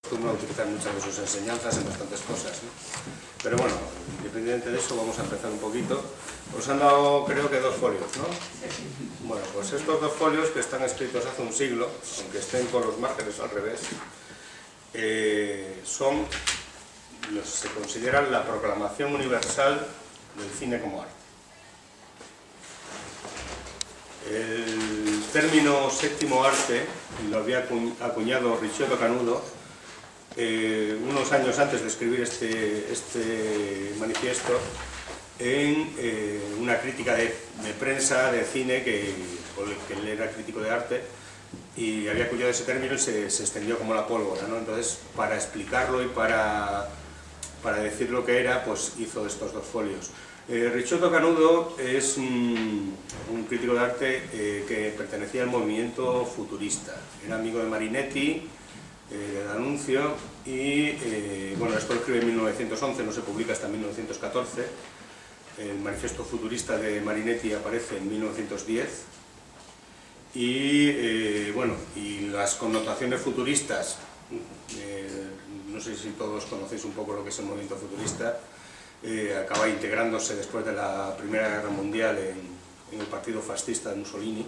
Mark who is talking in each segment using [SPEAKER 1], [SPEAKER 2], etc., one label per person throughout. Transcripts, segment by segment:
[SPEAKER 1] acostumbra a utilizar muchas de sus enseñanzas en bastantes cosas, ¿no? Pero bueno, independientemente de eso, vamos a empezar un poquito. Os han dado, creo que, 2 folios, ¿no? Bueno, pues estos 2 folios, que están escritos hace un siglo, aunque estén con los márgenes al revés, se consideran la proclamación universal del cine como arte. El término séptimo arte lo había acuñado Ricciotto Canudo unos años antes de escribir este manifiesto en una crítica de prensa de cine que él era crítico de arte y había acuñado ese término y se extendió como la pólvora, ¿no? Entonces, para explicarlo y para decir lo que era, pues hizo estos 2 folios. Ricciotto Canudo es un crítico de arte que pertenecía al movimiento futurista. Era amigo de Marinetti, de D'Annunzio, y bueno, esto lo escribe en 1911, no se publica hasta 1914. El manifiesto futurista de Marinetti aparece en 1910. Y bueno, y las connotaciones futuristas, no sé si todos conocéis un poco lo que es el movimiento futurista, acaba integrándose después de la Primera Guerra Mundial en el partido fascista de Mussolini.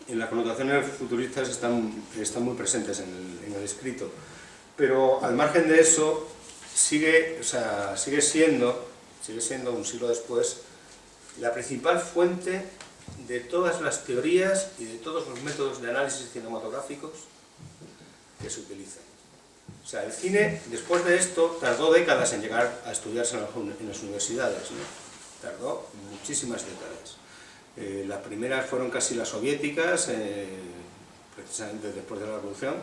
[SPEAKER 1] En las connotaciones futuristas están muy presentes en el escrito, pero al margen de eso sigue siendo un siglo después la principal fuente de todas las teorías y de todos los métodos de análisis cinematográficos que se utilizan. O sea, el cine, después de esto, tardó décadas en llegar a estudiarse en las universidades, ¿no? Tardó muchísimas décadas. Las primeras fueron casi las soviéticas, precisamente después de la Revolución,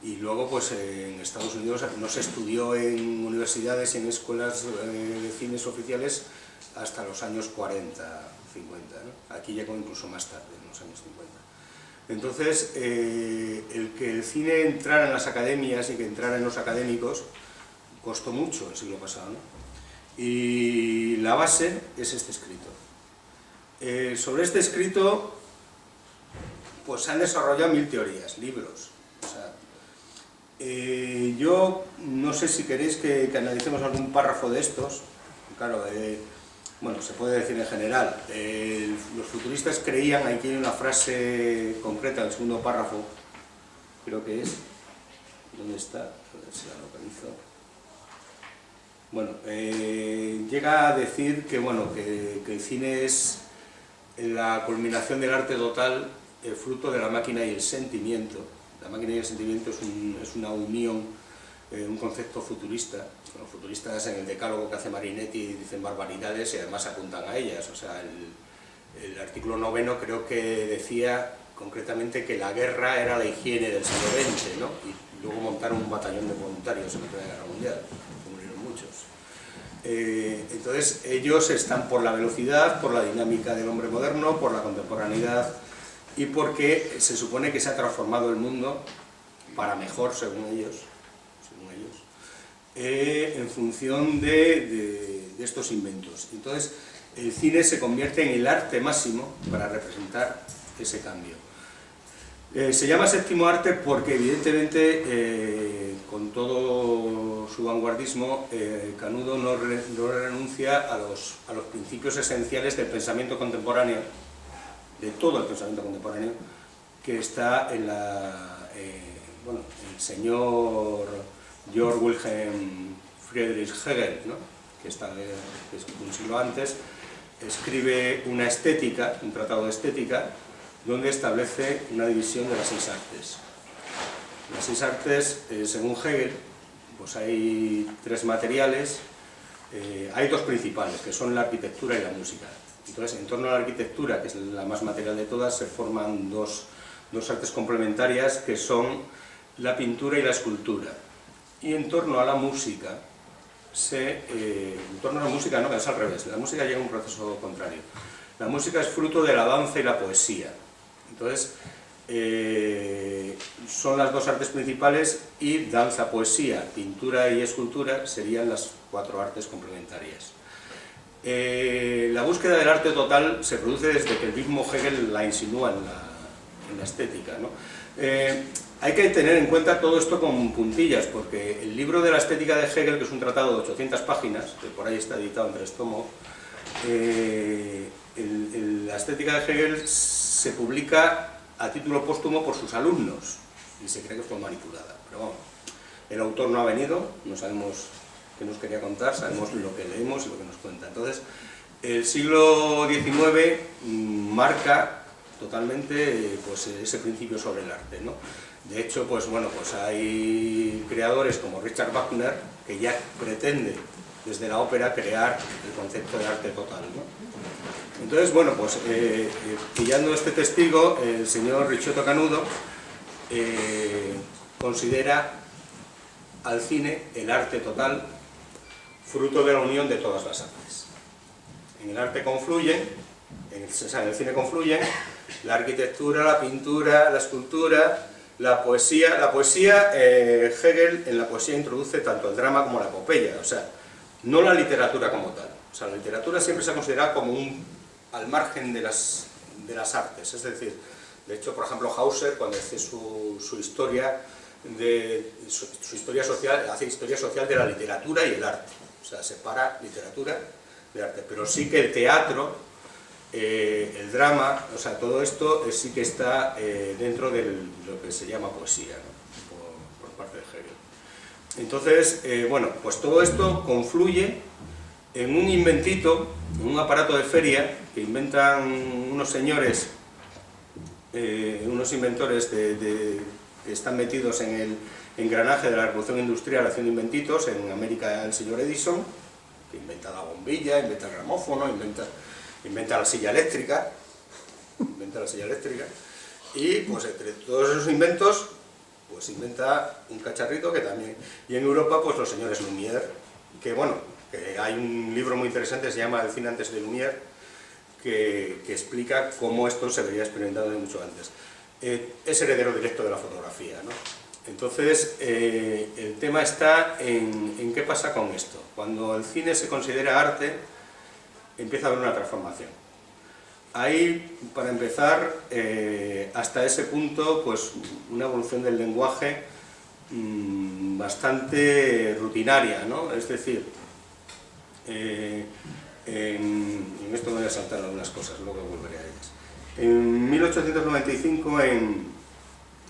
[SPEAKER 1] y luego pues en Estados Unidos no se estudió en universidades y en escuelas de cines oficiales hasta los años 40, 50, ¿no? Aquí llegó incluso más tarde, en los años 50. Entonces, el que el cine entrara en las academias y que entrara en los académicos costó mucho el siglo pasado, ¿no? Y la base es este escrito. Sobre este escrito, pues se han desarrollado 1000 teorías, libros. O sea, yo no sé si queréis que analicemos algún párrafo de estos. Claro, bueno, se puede decir en general, los futuristas creían, aquí hay una frase concreta en el segundo párrafo, creo que es, ¿dónde está? A ver si la localizo. Bueno, llega a decir que, bueno, que el cine es la culminación del arte total, fruto de la máquina y el sentimiento. La máquina y el sentimiento es una unión, un concepto futurista. Los futuristas en el decálogo que hace Marinetti dicen barbaridades y además apuntan a ellas. O sea, el artículo 9 creo que decía concretamente que la guerra era la higiene del siglo XX, ¿no? Y luego montaron un batallón de voluntarios en la Primera Guerra Mundial, que murieron muchos. Entonces ellos están por la velocidad, por la dinámica del hombre moderno, por la contemporaneidad y porque se supone que se ha transformado el mundo para mejor, según ellos, en función de estos inventos. Entonces el cine se convierte en el arte máximo para representar ese cambio. Se llama séptimo arte porque evidentemente con todo su vanguardismo Canudo no renuncia a los principios esenciales del pensamiento contemporáneo, de todo el pensamiento contemporáneo, que está en bueno, el señor Georg Wilhelm Friedrich Hegel, ¿no? que es un siglo antes, escribe una estética, un tratado de estética, donde establece una división de las 6 artes. Las 6 artes, según Hegel, pues hay 3 materiales, hay 2 principales, que son la arquitectura y la música. Entonces, en torno a la arquitectura, que es la más material de todas, se forman dos artes complementarias, que son la pintura y la escultura. Y en torno a la música, no, es al revés, la música llega a un proceso contrario. La música es fruto de la danza y la poesía. Entonces, son las 2 artes principales y danza, poesía, pintura y escultura serían las 4 artes complementarias. La búsqueda del arte total se produce desde que el mismo Hegel la insinúa en la estética, ¿no? Hay que tener en cuenta todo esto con puntillas, porque el libro de la estética de Hegel, que es un tratado de 800 páginas, que por ahí está editado en 3 tomos, la estética de Hegel se publica a título póstumo por sus alumnos, y se cree que fue manipulada. Pero vamos, el autor no ha venido, no sabemos qué nos quería contar, sabemos lo que leemos y lo que nos cuenta. Entonces, el siglo XIX marca totalmente pues, ese principio sobre el arte, ¿no? De hecho, pues bueno, pues hay creadores como Richard Wagner que ya pretende desde la ópera crear el concepto de arte total, ¿no? Entonces, bueno, pues pillando este testigo, el señor Ricciotto Canudo considera al cine el arte total, fruto de la unión de todas las artes. En el arte confluyen, en el cine confluyen la arquitectura, la pintura, la escultura, la poesía. La poesía, Hegel en la poesía introduce tanto el drama como la epopeya, o sea, no la literatura como tal. O sea, la literatura siempre se ha considerado como al margen de las artes, es decir, de hecho, por ejemplo, Hauser, cuando hace su historia social, hace historia social de la literatura y el arte, o sea, separa literatura de arte, pero sí que el teatro, el drama, o sea, todo esto sí que está dentro de lo que se llama poesía, ¿no? por parte de Hegel. Entonces, bueno, pues todo esto confluye en un inventito, en un aparato de feria que inventan unos señores, unos inventores que están metidos en el engranaje de la revolución industrial haciendo inventitos. En América el señor Edison, que inventa la bombilla, inventa el gramófono, inventa la silla eléctrica, y pues entre todos esos inventos pues inventa un cacharrito que también, y en Europa pues los señores Lumière, que bueno, que hay un libro muy interesante, se llama El cine antes de Lumière, que explica cómo esto se veía experimentado desde mucho antes. Es heredero directo de la fotografía, ¿no? Entonces, el tema está en qué pasa con esto. Cuando el cine se considera arte, empieza a haber una transformación. Hay, para empezar, hasta ese punto, pues una evolución del lenguaje bastante rutinaria, ¿no? Es decir, en esto me voy a saltar algunas cosas, luego volveré a ellas. En 1895, en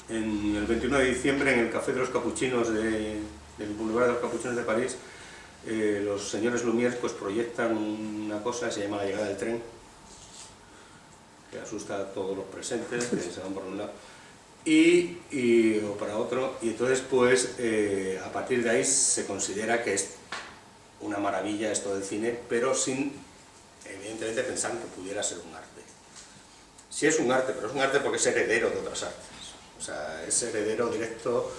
[SPEAKER 1] el 21 de diciembre, en el Café de los Capuchinos del Boulevard de los Capuchinos de París, los señores Lumière pues proyectan una cosa que se llama La llegada del tren, que asusta a todos los presentes, que se van por un lado o para otro, y entonces pues a partir de ahí se considera que es una maravilla esto del cine, pero sin evidentemente pensar que pudiera ser un arte. Sí es un arte, pero es un arte porque es heredero de otras artes, o sea, es heredero directo,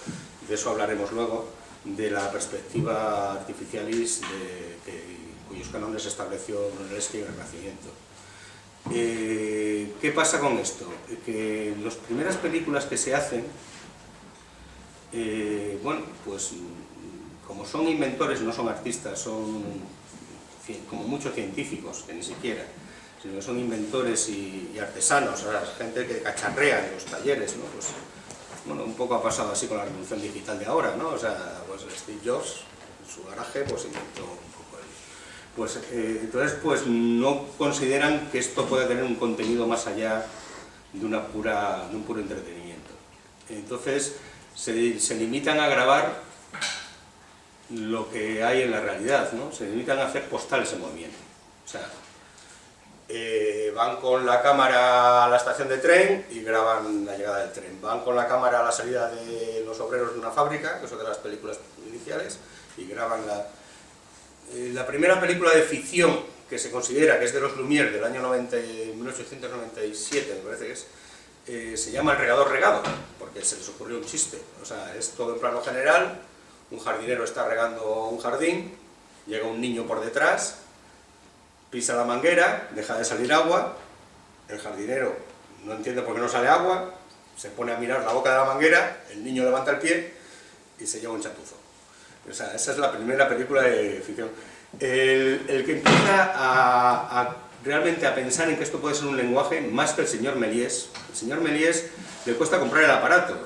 [SPEAKER 1] de eso hablaremos luego, de la perspectiva artificialis cuyos cánones estableció Brunelleschi en el Renacimiento. ¿Qué pasa con esto? Que las primeras películas que se hacen, bueno, pues como son inventores, no son artistas, son como muchos científicos, que ni siquiera, sino que son inventores y artesanos, o sea, gente que cacharrea en los talleres, ¿no? Pues, bueno, un poco ha pasado así con la revolución digital de ahora, ¿no? O sea, pues Steve Jobs, en su garaje, pues inventó un poco él. Pues, entonces, pues no consideran que esto pueda tener un contenido más allá de un puro entretenimiento. Entonces, se limitan a grabar lo que hay en la realidad, ¿no? Se limitan a hacer postales en movimiento. O sea, van con la cámara a la estación de tren y graban la llegada del tren. Van con la cámara a la salida de los obreros de una fábrica, que son de las películas iniciales, y graban la primera película de ficción que se considera que es de los Lumière del año 1897, me parece que es, se llama El regador regado, porque se les ocurrió un chiste. O sea, es todo en plano general, un jardinero está regando un jardín, llega un niño por detrás, pisa la manguera, deja de salir agua, el jardinero no entiende por qué no sale agua, se pone a mirar la boca de la manguera, el niño levanta el pie y se lleva un chapuzo. O sea, esa es la primera película de ficción. El que empieza a realmente a pensar en que esto puede ser un lenguaje más que el señor Méliès. El señor Méliès le cuesta comprar el aparato.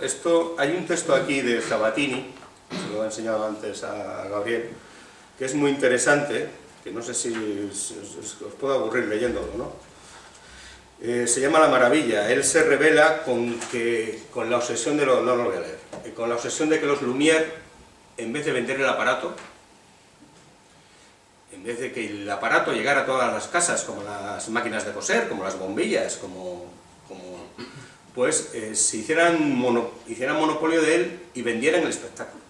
[SPEAKER 1] Hay un texto aquí de Sabatini, se lo he enseñado antes a Gabriel, que es muy interesante, que no sé si os puedo aburrir leyéndolo, ¿no? Se llama La Maravilla. Él se revela con la obsesión de no lo voy a leer, con la obsesión de que los Lumière, en vez de vender el aparato, en vez de que el aparato llegara a todas las casas, como las máquinas de coser, como las bombillas, pues se hicieran monopolio de él y vendieran el espectáculo.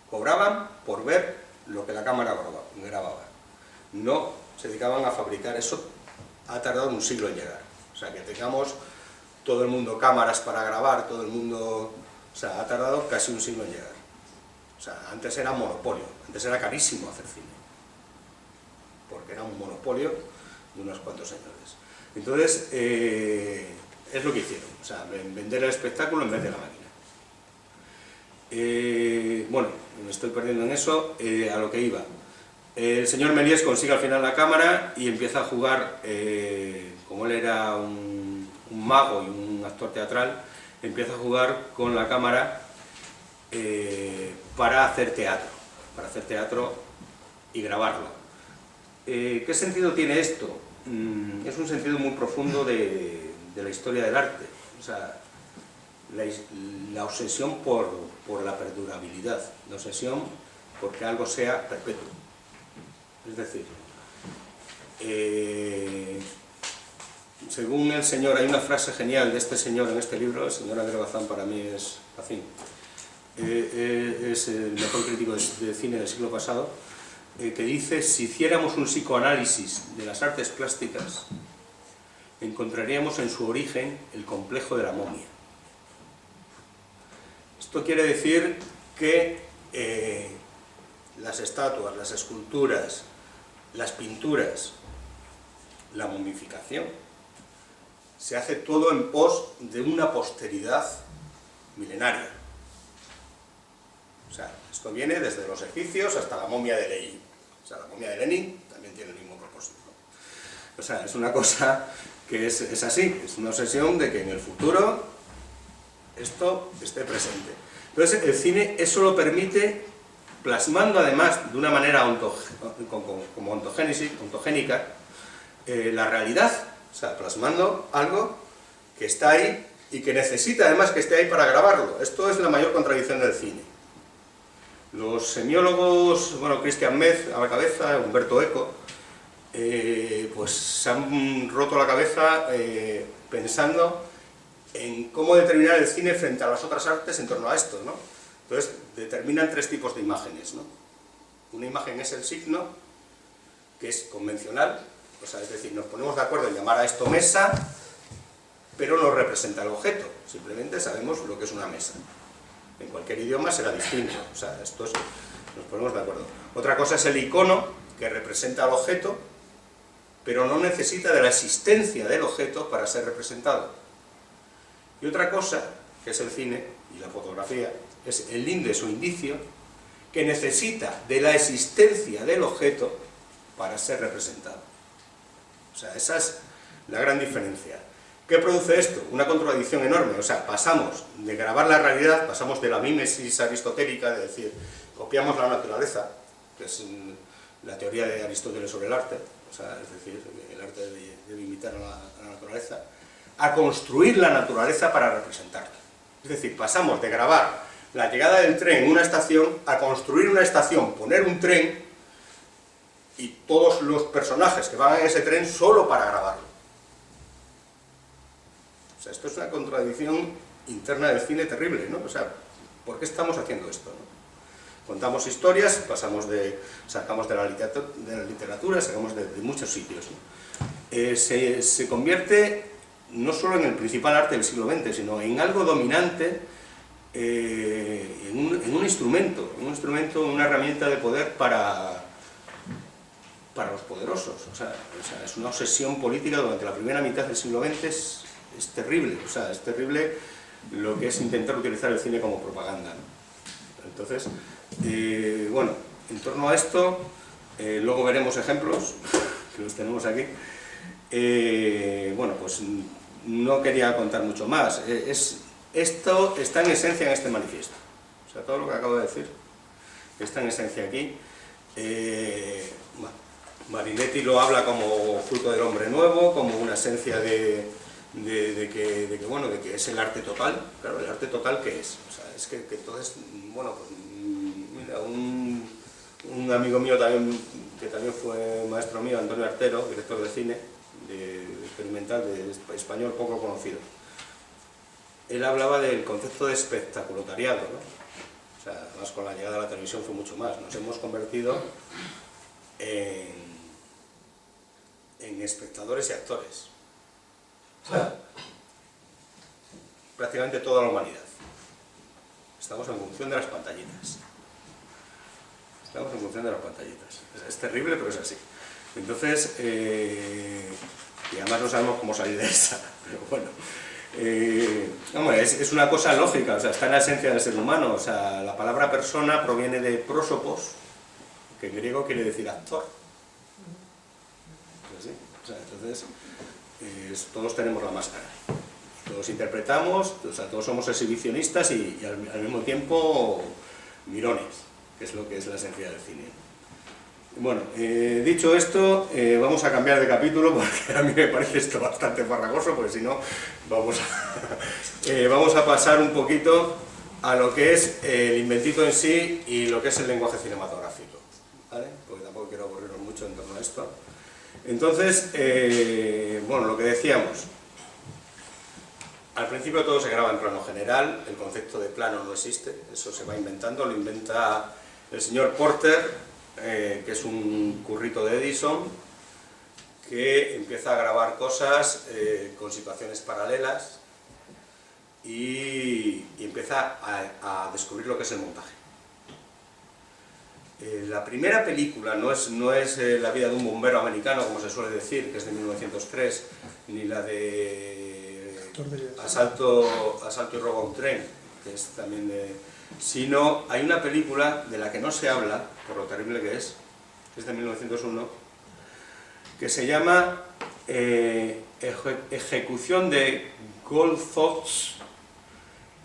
[SPEAKER 1] Cobraban por ver lo que la cámara grababa. No se dedicaban a fabricar eso. Ha tardado un siglo en llegar. O sea, que tengamos todo el mundo cámaras para grabar, todo el mundo... O sea, ha tardado casi un siglo en llegar. O sea, antes era monopolio, antes era carísimo hacer cine. Porque era un monopolio de unos cuantos señores. Entonces, es lo que hicieron. O sea, vender el espectáculo en vez de la máquina. Bueno, me estoy perdiendo en eso, a lo que iba. El señor Méliès consigue al final la cámara y empieza a jugar, como él era un mago y un actor teatral, empieza a jugar con la cámara para hacer teatro y grabarlo. ¿Qué sentido tiene esto? Es un sentido muy profundo de la historia del arte. O sea, la obsesión por la perdurabilidad, la obsesión porque algo sea perpetuo. Es decir, según el señor, hay una frase genial de este señor en este libro, el señor André Bazin para mí es el mejor crítico de cine del siglo pasado, que dice: si hiciéramos un psicoanálisis de las artes plásticas, encontraríamos en su origen el complejo de la momia. Esto quiere decir que las estatuas, las esculturas, las pinturas, la momificación, se hace todo en pos de una posteridad milenaria. O sea, esto viene desde los egipcios hasta la momia de Lenin. O sea, la momia de Lenin también tiene el mismo propósito. O sea, es una cosa que es así, es una obsesión de que en el futuro esto esté presente. Entonces, el cine eso lo permite, plasmando además de una manera como ontogénica la realidad, o sea, plasmando algo que está ahí y que necesita además que esté ahí para grabarlo. Esto es la mayor contradicción del cine. Los semiólogos, bueno, Christian Metz a la cabeza, Umberto Eco, pues se han roto la cabeza pensando en cómo determinar el cine frente a las otras artes en torno a esto, ¿no? Entonces, determinan tres tipos de imágenes, ¿no? Una imagen es el signo, que es convencional, o sea, es decir, nos ponemos de acuerdo en llamar a esto mesa, pero no representa el objeto, simplemente sabemos lo que es una mesa. En cualquier idioma será distinto, o sea, nos ponemos de acuerdo. Otra cosa es el icono, que representa al objeto, pero no necesita de la existencia del objeto para ser representado. Y otra cosa, que es el cine y la fotografía, es el índice o indicio, que necesita de la existencia del objeto para ser representado. O sea, esa es la gran diferencia. ¿Qué produce esto? Una contradicción enorme. O sea, pasamos de grabar la realidad, pasamos de la mímesis aristotélica, de decir, copiamos la naturaleza, que es la teoría de Aristóteles sobre el arte, o sea, es decir, el arte debe imitar a la naturaleza, a construir la naturaleza para representarla. Es decir, pasamos de grabar la llegada del tren en una estación a construir una estación, poner un tren y todos los personajes que van en ese tren solo para grabarlo. O sea, esto es una contradicción interna del cine terrible, ¿no? O sea, ¿por qué estamos haciendo esto, no? Contamos historias, sacamos de la literatura, sacamos de muchos sitios, ¿no? Se convierte no solo en el principal arte del siglo XX, sino en algo dominante, en un instrumento, una herramienta de poder para los poderosos. O sea, es una obsesión política durante la primera mitad del siglo XX, es terrible, o sea, es terrible lo que es intentar utilizar el cine como propaganda, ¿no? Entonces, bueno, en torno a esto, luego veremos ejemplos, que los tenemos aquí, Bueno, pues no quería contar mucho más. Esto está en esencia en este manifiesto. O sea, todo lo que acabo de decir está en esencia aquí. Bueno, Marinetti lo habla como fruto del hombre nuevo, como una esencia de que es el arte total. Claro, ¿el arte total qué es? O sea, es que entonces, bueno, pues mira, un amigo mío también, que también fue maestro mío, Antonio Artero, director de cine, experimental, de español poco conocido. Él hablaba del concepto de espectaculariado, ¿no? O sea, además con la llegada de la televisión fue mucho más. Nos hemos convertido en espectadores y actores. O sea, prácticamente toda la humanidad. Estamos en función de las pantallitas. Estamos en función de las pantallitas. Es terrible, pero es así. Entonces, y además no sabemos cómo salir de esa, pero bueno. Hombre, es una cosa lógica, o sea, está en la esencia del ser humano. O sea, la palabra persona proviene de prosopos, que en griego quiere decir actor. ¿Es así? O sea, entonces, todos tenemos la máscara. Todos interpretamos, o sea, todos somos exhibicionistas y al mismo tiempo mirones, que es lo que es la esencia del cine. Bueno, dicho esto, vamos a cambiar de capítulo porque a mí me parece esto bastante farragoso, porque si no vamos a pasar un poquito a lo que es el inventito en sí y lo que es el lenguaje cinematográfico, ¿vale? Porque tampoco quiero aburriros mucho en torno a esto. Entonces, bueno, lo que decíamos, al principio todo se graba en plano general, el concepto de plano no existe, eso se va inventando, lo inventa el señor Porter, que es un currito de Edison, que empieza a grabar cosas con situaciones paralelas y empieza a descubrir lo que es el montaje. La primera película no es La vida de un bombero americano, como se suele decir, que es de 1903, ni la de Asalto y robo a un tren, que es también de... Sino hay una película de la que no se habla, por lo terrible que es de 1901, que se llama Ejecución de Goldthorpe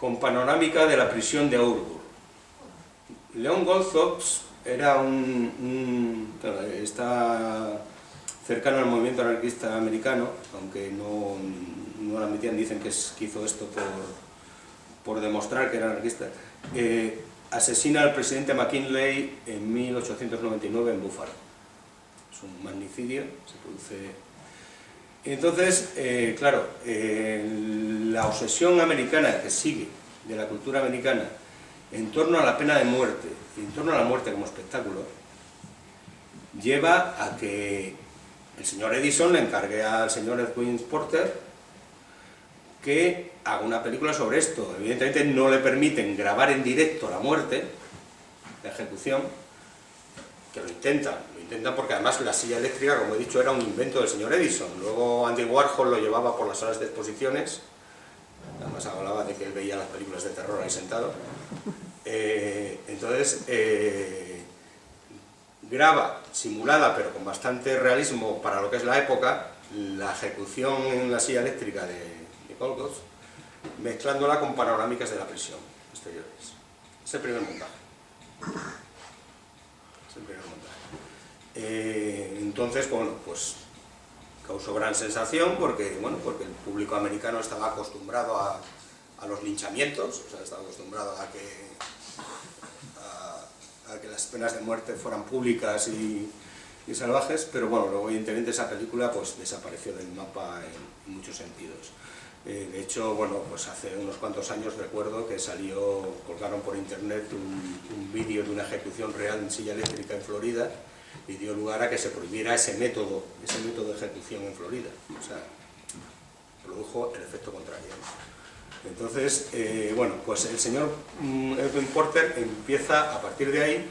[SPEAKER 1] con panorámica de la prisión de Augsburg. Leon Goldthorpe era está cercano al movimiento anarquista americano, aunque no lo admitían, dicen que hizo esto por demostrar que era anarquista. Asesina al presidente McKinley en 1899 en Búfalo. Es un magnicidio, se produce... Entonces, claro, la obsesión americana que sigue de la cultura americana en torno a la pena de muerte y en torno a la muerte como espectáculo lleva a que el señor Edison le encargue al señor Edwin Porter que haga una película sobre esto. Evidentemente no le permiten grabar en directo la muerte, la ejecución, que lo intentan porque además la silla eléctrica, como he dicho, era un invento del señor Edison. Luego Andy Warhol lo llevaba por las salas de exposiciones, además hablaba de que él veía las películas de terror ahí sentado. Entonces, graba, simulada pero con bastante realismo para lo que es la época, la ejecución en la silla eléctrica de Goldthorpe, mezclándola con panorámicas de la prisión exteriores. Es el primer montaje. Entonces, bueno, pues causó gran sensación porque el público americano estaba acostumbrado a los linchamientos, o sea, estaba acostumbrado a que las penas de muerte fueran públicas y salvajes, pero bueno, luego evidentemente esa película pues desapareció del mapa en muchos sentidos. De hecho, bueno, pues hace unos cuantos años recuerdo que colgaron por internet un vídeo de una ejecución real en silla eléctrica en Florida y dio lugar a que se prohibiera ese método de ejecución en Florida. O sea, produjo el efecto contrario. Entonces, bueno, pues el señor Edwin Porter empieza a partir de ahí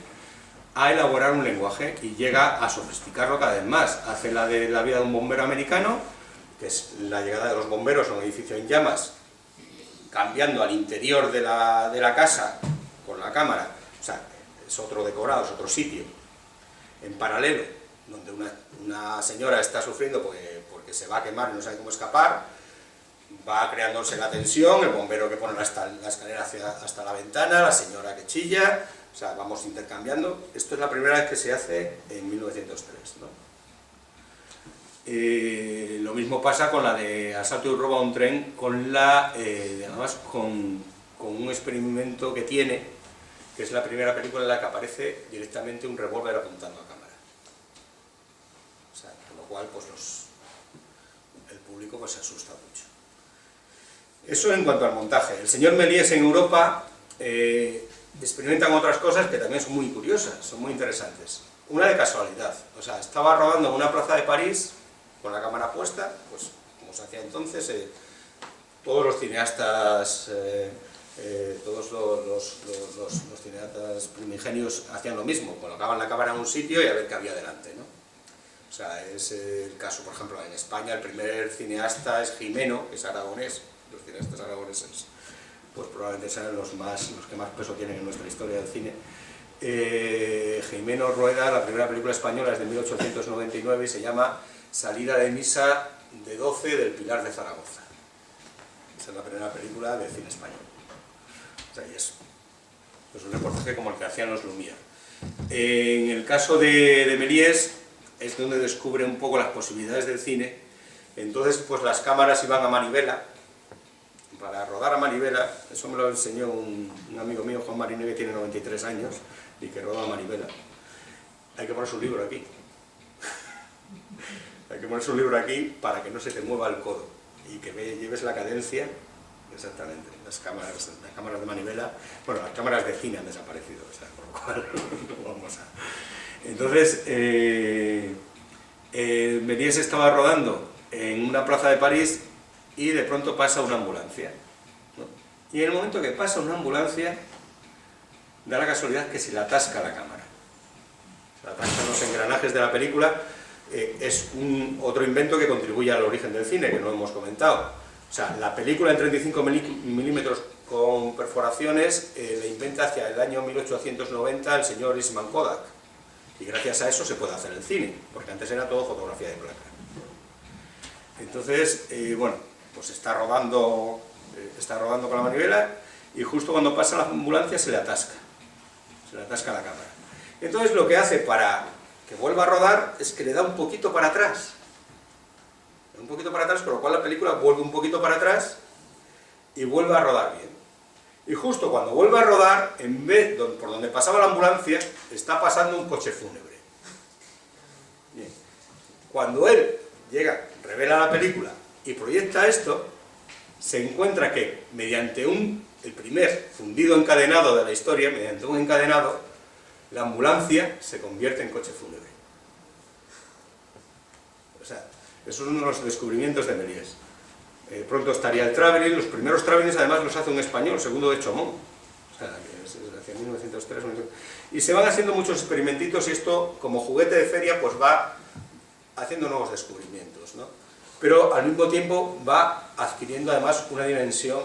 [SPEAKER 1] a elaborar un lenguaje y llega a sofisticarlo cada vez más. Hace la de La vida de un bombero americano, que es la llegada de los bomberos a un edificio en llamas, cambiando al interior de la casa con la cámara, o sea, es otro decorado, es otro sitio, en paralelo donde una señora está sufriendo porque se va a quemar y no sabe cómo escapar, va creándose la tensión, el bombero que pone la escalera hasta la ventana, la señora que chilla, o sea, vamos intercambiando. Esto es la primera vez que se hace en 1903, ¿no? Lo mismo pasa con la de Asalto y robo a un tren, además con un experimento que tiene, que es la primera película en la que aparece directamente un revólver apuntando a cámara. O sea, con lo cual pues el público pues se asusta mucho. Eso en cuanto al montaje. El señor Méliès en Europa experimenta con otras cosas que también son muy curiosas, son muy interesantes. Una de casualidad, o sea, estaba rodando en una plaza de París con la cámara puesta, pues como se hacía entonces, todos los cineastas, todos los cineastas primigenios hacían lo mismo, colocaban la cámara en un sitio y a ver qué había delante, ¿no? O sea, es el caso, por ejemplo, en España el primer cineasta es Gimeno, que es aragonés. Los cineastas aragoneses pues probablemente sean los que más peso tienen en nuestra historia del cine. Gimeno rueda la primera película española, es de 1899 y se llama Salida de misa de 12 del Pilar de Zaragoza. Esa es la primera película de cine español. O sea, y es un reportaje como el que hacían los Lumière. En el caso de Méliès es donde descubre un poco las posibilidades del cine. Entonces pues las cámaras iban a manivela, para rodar a manivela. Eso me lo enseñó un amigo mío, Juan Mariné, que tiene 93 años y que roda a manivela. Hay que poner su libro aquí. Hay que poner su libro aquí para que no se te mueva el codo y que lleves la cadencia exactamente. Las cámaras de manivela, bueno, las cámaras de cine han desaparecido, o sea, por lo cual no vamos a... Entonces, Méliès estaba rodando en una plaza de París y de pronto pasa una ambulancia, ¿no? Y en el momento que pasa una ambulancia, da la casualidad que se le atasca la cámara. Se le atascan los engranajes de la película. Es otro invento que contribuye al origen del cine, que no hemos comentado. O sea, la película en 35 milímetros con perforaciones la inventa hacia el año 1890 el señor Eastman Kodak. Y gracias a eso se puede hacer el cine, porque antes era todo fotografía de placa. Entonces, bueno, pues está rodando con la manivela y justo cuando pasa la ambulancia se le atasca la cámara. Entonces lo que hace para que vuelva a rodar es que le da un poquito para atrás, con lo cual la película vuelve un poquito para atrás y vuelve a rodar bien. Y justo cuando vuelve a rodar, en vez por donde pasaba la ambulancia, está pasando un coche fúnebre. Bien. Cuando él llega, revela la película y proyecta esto, se encuentra que mediante el primer fundido encadenado de la historia, mediante un encadenado, la ambulancia se convierte en coche fúnebre. O sea, eso es uno de los descubrimientos de Méliès. Pronto estaría el traveling. Los primeros travelings además los hace un español, Segundo de Chomón, o sea, que es hacia 1903, y se van haciendo muchos experimentitos y esto, como juguete de feria, pues va haciendo nuevos descubrimientos, ¿no? Pero al mismo tiempo va adquiriendo además una dimensión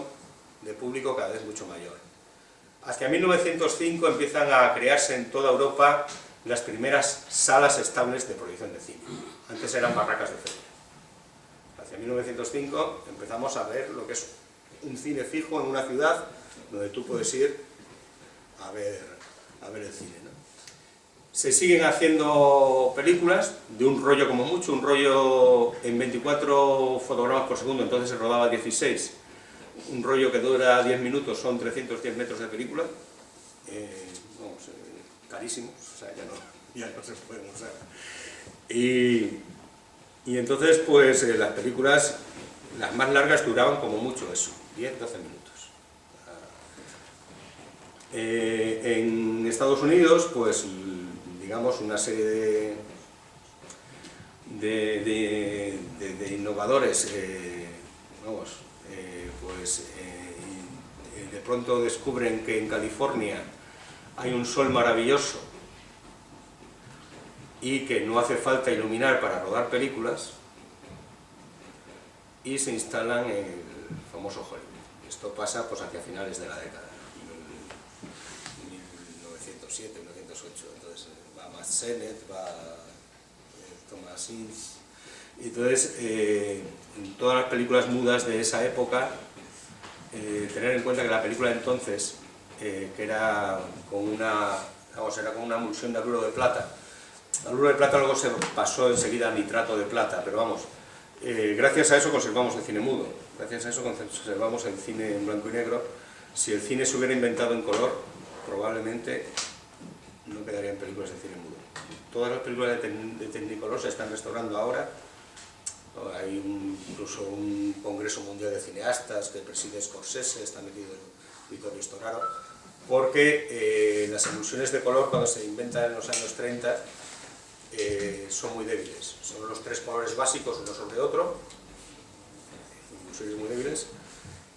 [SPEAKER 1] de público cada vez mucho mayor. Hacia 1905 empiezan a crearse en toda Europa las primeras salas estables de proyección de cine. Antes eran barracas de feria. Hacia 1905 empezamos a ver lo que es un cine fijo en una ciudad donde tú puedes ir a ver el cine, ¿no? Se siguen haciendo películas de un rollo como mucho, un rollo en 24 fotogramas por segundo, entonces se rodaba 16. Un rollo que dura 10 minutos, son 310 metros de película, carísimos, o sea, ya no se pueden usar. Y entonces, pues las películas, las más largas duraban como mucho eso, 10-12 minutos. En Estados Unidos, pues, digamos, una serie de innovadores, de pronto descubren que en California hay un sol maravilloso y que no hace falta iluminar para rodar películas, y se instalan en el famoso Hollywood. Esto pasa pues hacia finales de la década, 1907, 1908, entonces va Matt Sennett, va Thomasins. Y entonces, en todas las películas mudas de esa época, tener en cuenta que la película de entonces, que era con una, vamos, era con una emulsión de haluro de plata. El haluro de plata luego se pasó enseguida a nitrato de plata, pero vamos, gracias a eso conservamos el cine mudo, gracias a eso conservamos el cine en blanco y negro. Si el cine se hubiera inventado en color, probablemente no quedarían películas de cine mudo. Todas las películas de Technicolor se están restaurando ahora. Hay incluso un congreso mundial de cineastas que preside Scorsese, está metido Vittorio Storaro, porque las emulsiones de color, cuando se inventan en los años 30, son muy débiles. Son los tres colores básicos uno sobre otro, emulsiones muy débiles,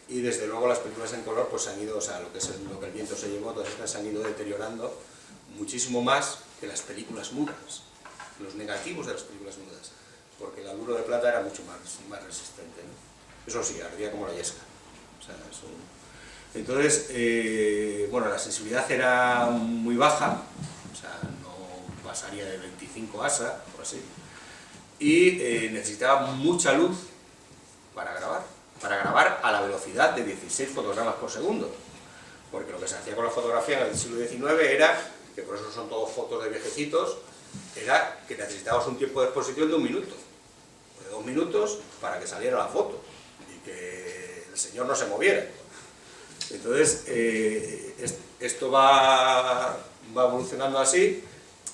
[SPEAKER 1] y desde luego las películas en color pues han ido, o sea, lo que el viento se llevó, todas estas se han ido deteriorando muchísimo más que las películas mudas, los negativos de las películas mudas, porque el haluro de plata era mucho más resistente, ¿no? Eso sí, ardía como la yesca. O sea, entonces, bueno, la sensibilidad era muy baja, o sea, no pasaría de 25 ASA o así, y necesitaba mucha luz para grabar a la velocidad de 16 fotogramas por segundo, porque lo que se hacía con la fotografía en el siglo XIX era, que por eso son todos fotos de viejecitos, era que necesitabas un tiempo de exposición de 1 minuto, de 2 minutos para que saliera la foto y que el señor no se moviera. Entonces, esto va evolucionando así,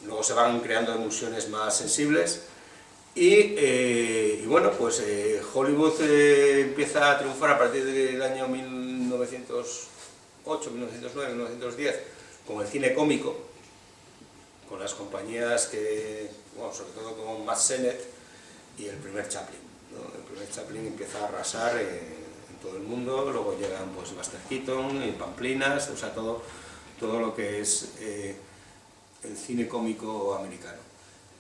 [SPEAKER 1] luego se van creando emulsiones más sensibles y bueno, pues Hollywood empieza a triunfar a partir del año 1908, 1909, 1910 con el cine cómico, con las compañías que, bueno, sobre todo con Matt Sennett y el primer Chaplin, ¿no? El primer Chaplin empieza a arrasar en todo el mundo, luego llegan pues Buster Keaton y Pamplinas, o sea, todo lo que es el cine cómico americano.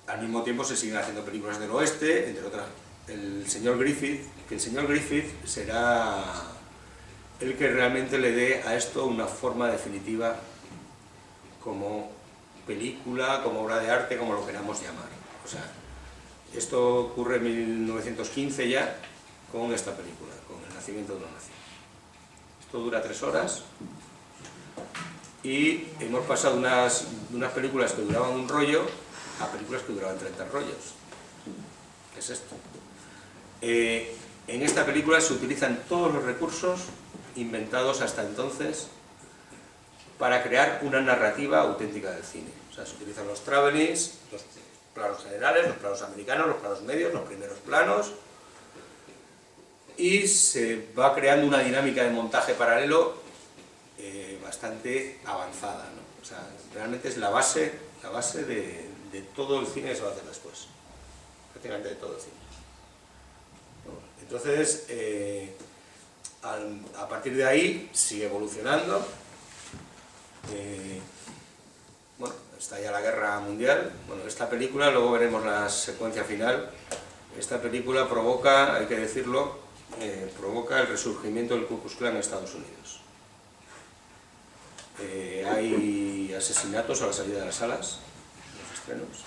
[SPEAKER 1] Al mismo tiempo se siguen haciendo películas del oeste, entre otras el señor Griffith, que el señor Griffith será el que realmente le dé a esto una forma definitiva como película, como obra de arte, como lo queramos llamar. O sea, esto ocurre en 1915 ya con esta película, con El nacimiento de una nación. Esto dura 3 horas y hemos pasado de unas películas que duraban un rollo a películas que duraban 30 rollos. ¿Qué es esto? En esta película se utilizan todos los recursos inventados hasta entonces para crear una narrativa auténtica del cine. O sea, se utilizan los travelings, los planos generales, los planos americanos, los planos medios, los primeros planos, y se va creando una dinámica de montaje paralelo bastante avanzada, ¿no? O sea, realmente es la base de todo el cine que se va a hacer después, prácticamente de todo el cine. Entonces, a partir de ahí sigue evolucionando. Bueno, está ya la guerra mundial. Bueno, esta película, luego veremos la secuencia final, esta película provoca, hay que decirlo, provoca el resurgimiento del Ku Klux Klan en Estados Unidos. Hay asesinatos a la salida de las salas, en los estrenos,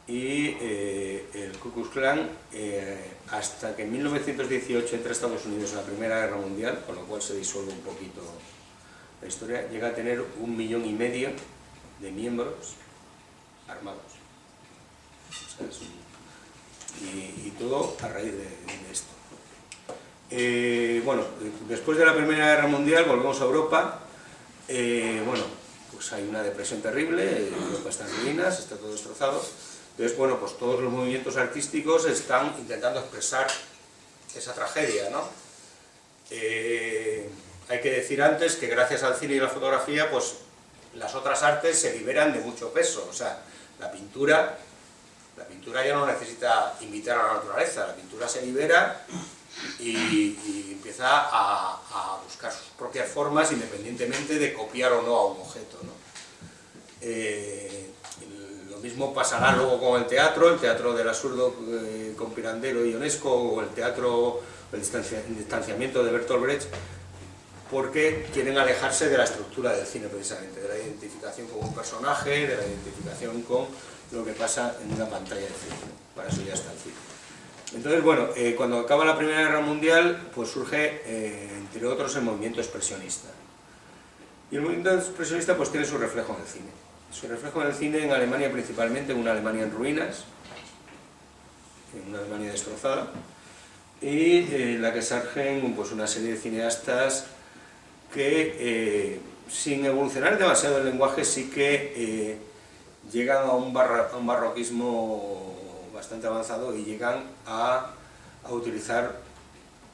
[SPEAKER 1] y el Ku Klux Klan, hasta que en 1918 entra a Estados Unidos en la Primera Guerra Mundial, con lo cual se disuelve un poquito la historia, llega a tener 1,5 millones de miembros armados. O sea, y todo a raíz de esto. Bueno, después de la Primera Guerra Mundial volvemos a Europa. Bueno, pues hay una depresión terrible, Europa está en ruinas, está todo destrozado. Entonces, bueno, pues todos los movimientos artísticos están intentando expresar esa tragedia, ¿no? Hay que decir antes que gracias al cine y la fotografía, pues las otras artes se liberan de mucho peso. O sea, la pintura ya no necesita imitar a la naturaleza, la pintura se libera y empieza a buscar sus propias formas independientemente de copiar o no a un objeto, ¿no? Lo mismo pasará luego con el teatro del absurdo con Pirandello y Ionesco, o el teatro, el distanciamiento de Bertolt Brecht. porque quieren alejarse de la estructura del cine precisamente, de la identificación con un personaje, de la identificación con lo que pasa en una pantalla de cine. Para eso ya está el cine. Entonces, bueno, cuando acaba la Primera Guerra Mundial, pues surge, entre otros, el movimiento expresionista. Y el movimiento expresionista pues tiene su reflejo en el cine. Su reflejo en el cine en Alemania principalmente, en una Alemania en ruinas, en una Alemania destrozada, y la que surgen pues, una serie de cineastas que, sin evolucionar demasiado el lenguaje, sí que llegan a un barroquismo bastante avanzado y llegan a utilizar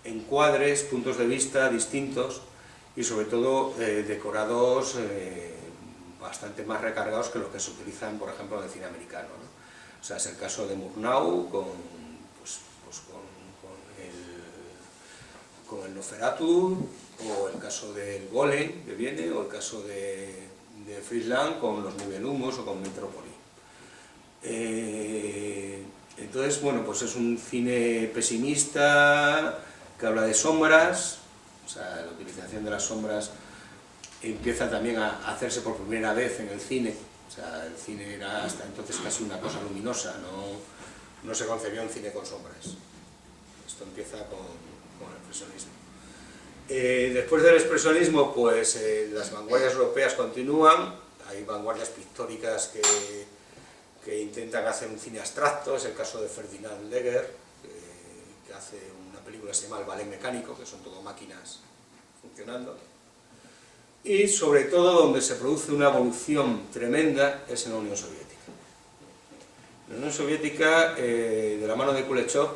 [SPEAKER 1] encuadres, puntos de vista distintos y sobre todo decorados bastante más recargados que lo que se utilizan, por ejemplo, en el cine americano, ¿no? O sea, es el caso de Murnau con el Nosferatu, o el caso del Golem de Viene, o el caso de Fritz Lang con los Nibelungos o con Metrópoli. Entonces, bueno, pues es un cine pesimista que habla de sombras, o sea, la utilización de las sombras empieza también a hacerse por primera vez en el cine. O sea, el cine era hasta entonces casi una cosa luminosa, no se concebía un cine con sombras. Esto empieza con el expresionismo. Después del expresionismo, pues las vanguardias europeas continúan. Hay vanguardias pictóricas que intentan hacer un cine abstracto. Es el caso de Ferdinand Leger, que hace una película que se llama El ballet mecánico, que son todo máquinas funcionando. Y sobre todo donde se produce una evolución tremenda es en la Unión Soviética. En la Unión Soviética, de la mano de Kuleshov,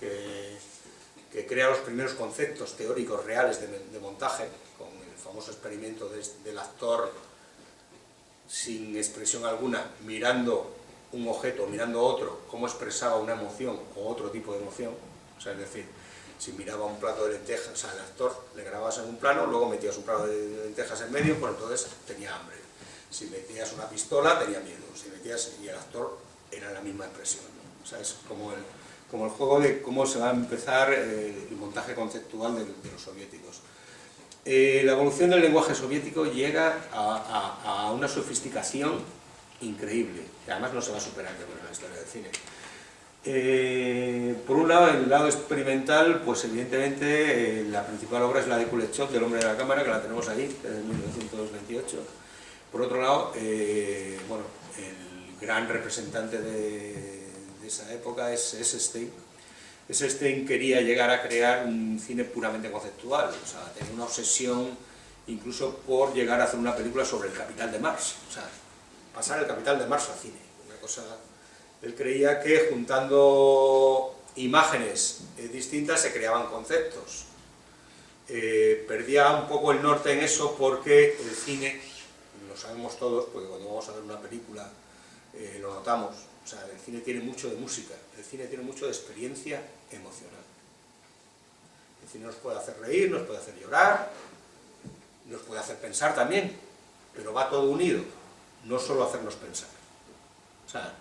[SPEAKER 1] que crea los primeros conceptos teóricos reales de montaje, con el famoso experimento del actor sin expresión alguna, mirando un objeto, mirando otro, cómo expresaba una emoción o otro tipo de emoción. O sea, es decir, si miraba un plato de lentejas, o sea, el actor le grababas en un plano, luego metías un plato de lentejas en medio, pues entonces tenía hambre. Si metías una pistola, tenía miedo. Y el actor era la misma expresión, ¿no? O sea, es como el juego de cómo se va a empezar el montaje conceptual de los soviéticos. La evolución del lenguaje soviético llega a una sofisticación increíble, que además no se va a superar en la historia del cine. Por un lado, en el lado experimental, pues evidentemente la principal obra es la de Kuleshov, del hombre de la cámara, que la tenemos ahí, desde 1928. Por otro lado, bueno, el gran representante de esa época es Eisenstein. Eisenstein quería llegar a crear un cine puramente conceptual, o sea, tenía una obsesión incluso por llegar a hacer una película sobre el capital de Marx, o sea, pasar el capital de Marx al cine, una cosa. Él creía que juntando imágenes distintas se creaban conceptos. Perdía un poco el norte en eso porque el cine, lo sabemos todos, porque cuando vamos a ver una película lo notamos, o sea, el cine tiene mucho de música, el cine tiene mucho de experiencia emocional. El cine nos puede hacer reír, nos puede hacer llorar, nos puede hacer pensar también, pero va todo unido, no solo hacernos pensar. O sea,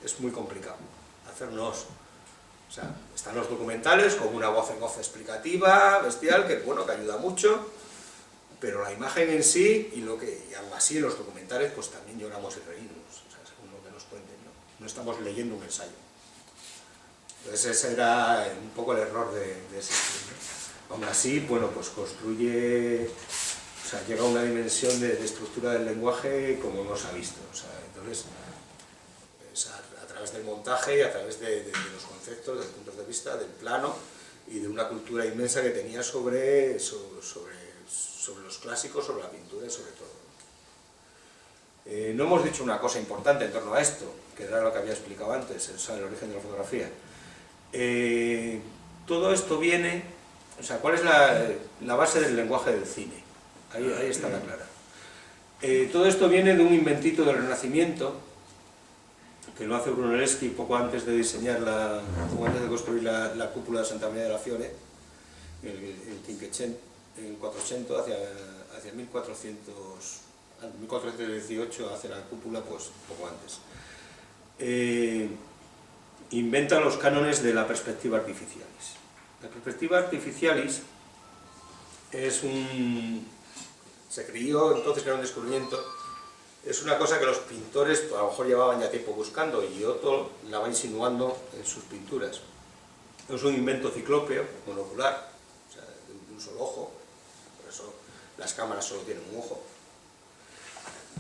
[SPEAKER 1] es muy complicado hacernos, o sea, están los documentales con una voz en off explicativa, bestial, que bueno, que ayuda mucho, pero la imagen en sí, y aún así en los documentales, pues también lloramos y reímos, o sea, según lo que nos cuenten, no estamos leyendo un ensayo. Entonces ese era un poco el error de ese film, ¿no? Aún así, bueno, pues construye, o sea, llega a una dimensión de estructura del lenguaje como no se ha visto, o sea, entonces a través del montaje y a través de los conceptos, de los puntos de vista, del plano y de una cultura inmensa que tenía sobre los clásicos, sobre la pintura y sobre todo. No hemos dicho una cosa importante en torno a esto, que era lo que había explicado antes, o sea, el origen de la fotografía. Todo esto viene, o sea, ¿cuál es la base del lenguaje del cine? Ahí está la clara. Todo esto viene de un inventito del Renacimiento, que lo hace Brunelleschi poco antes de diseñar poco antes de construir la cúpula de Santa María de la Fiore, en 400, hacia 1418 hace la cúpula, pues poco antes. Inventa los cánones de la perspectiva artificialis. La perspectiva artificialis se creyó entonces que era un descubrimiento. Es una cosa que los pintores pues, a lo mejor llevaban ya tiempo buscando y Giotto la va insinuando en sus pinturas. Es un invento ciclópeo, monocular, o sea, de un solo ojo, por eso las cámaras solo tienen un ojo,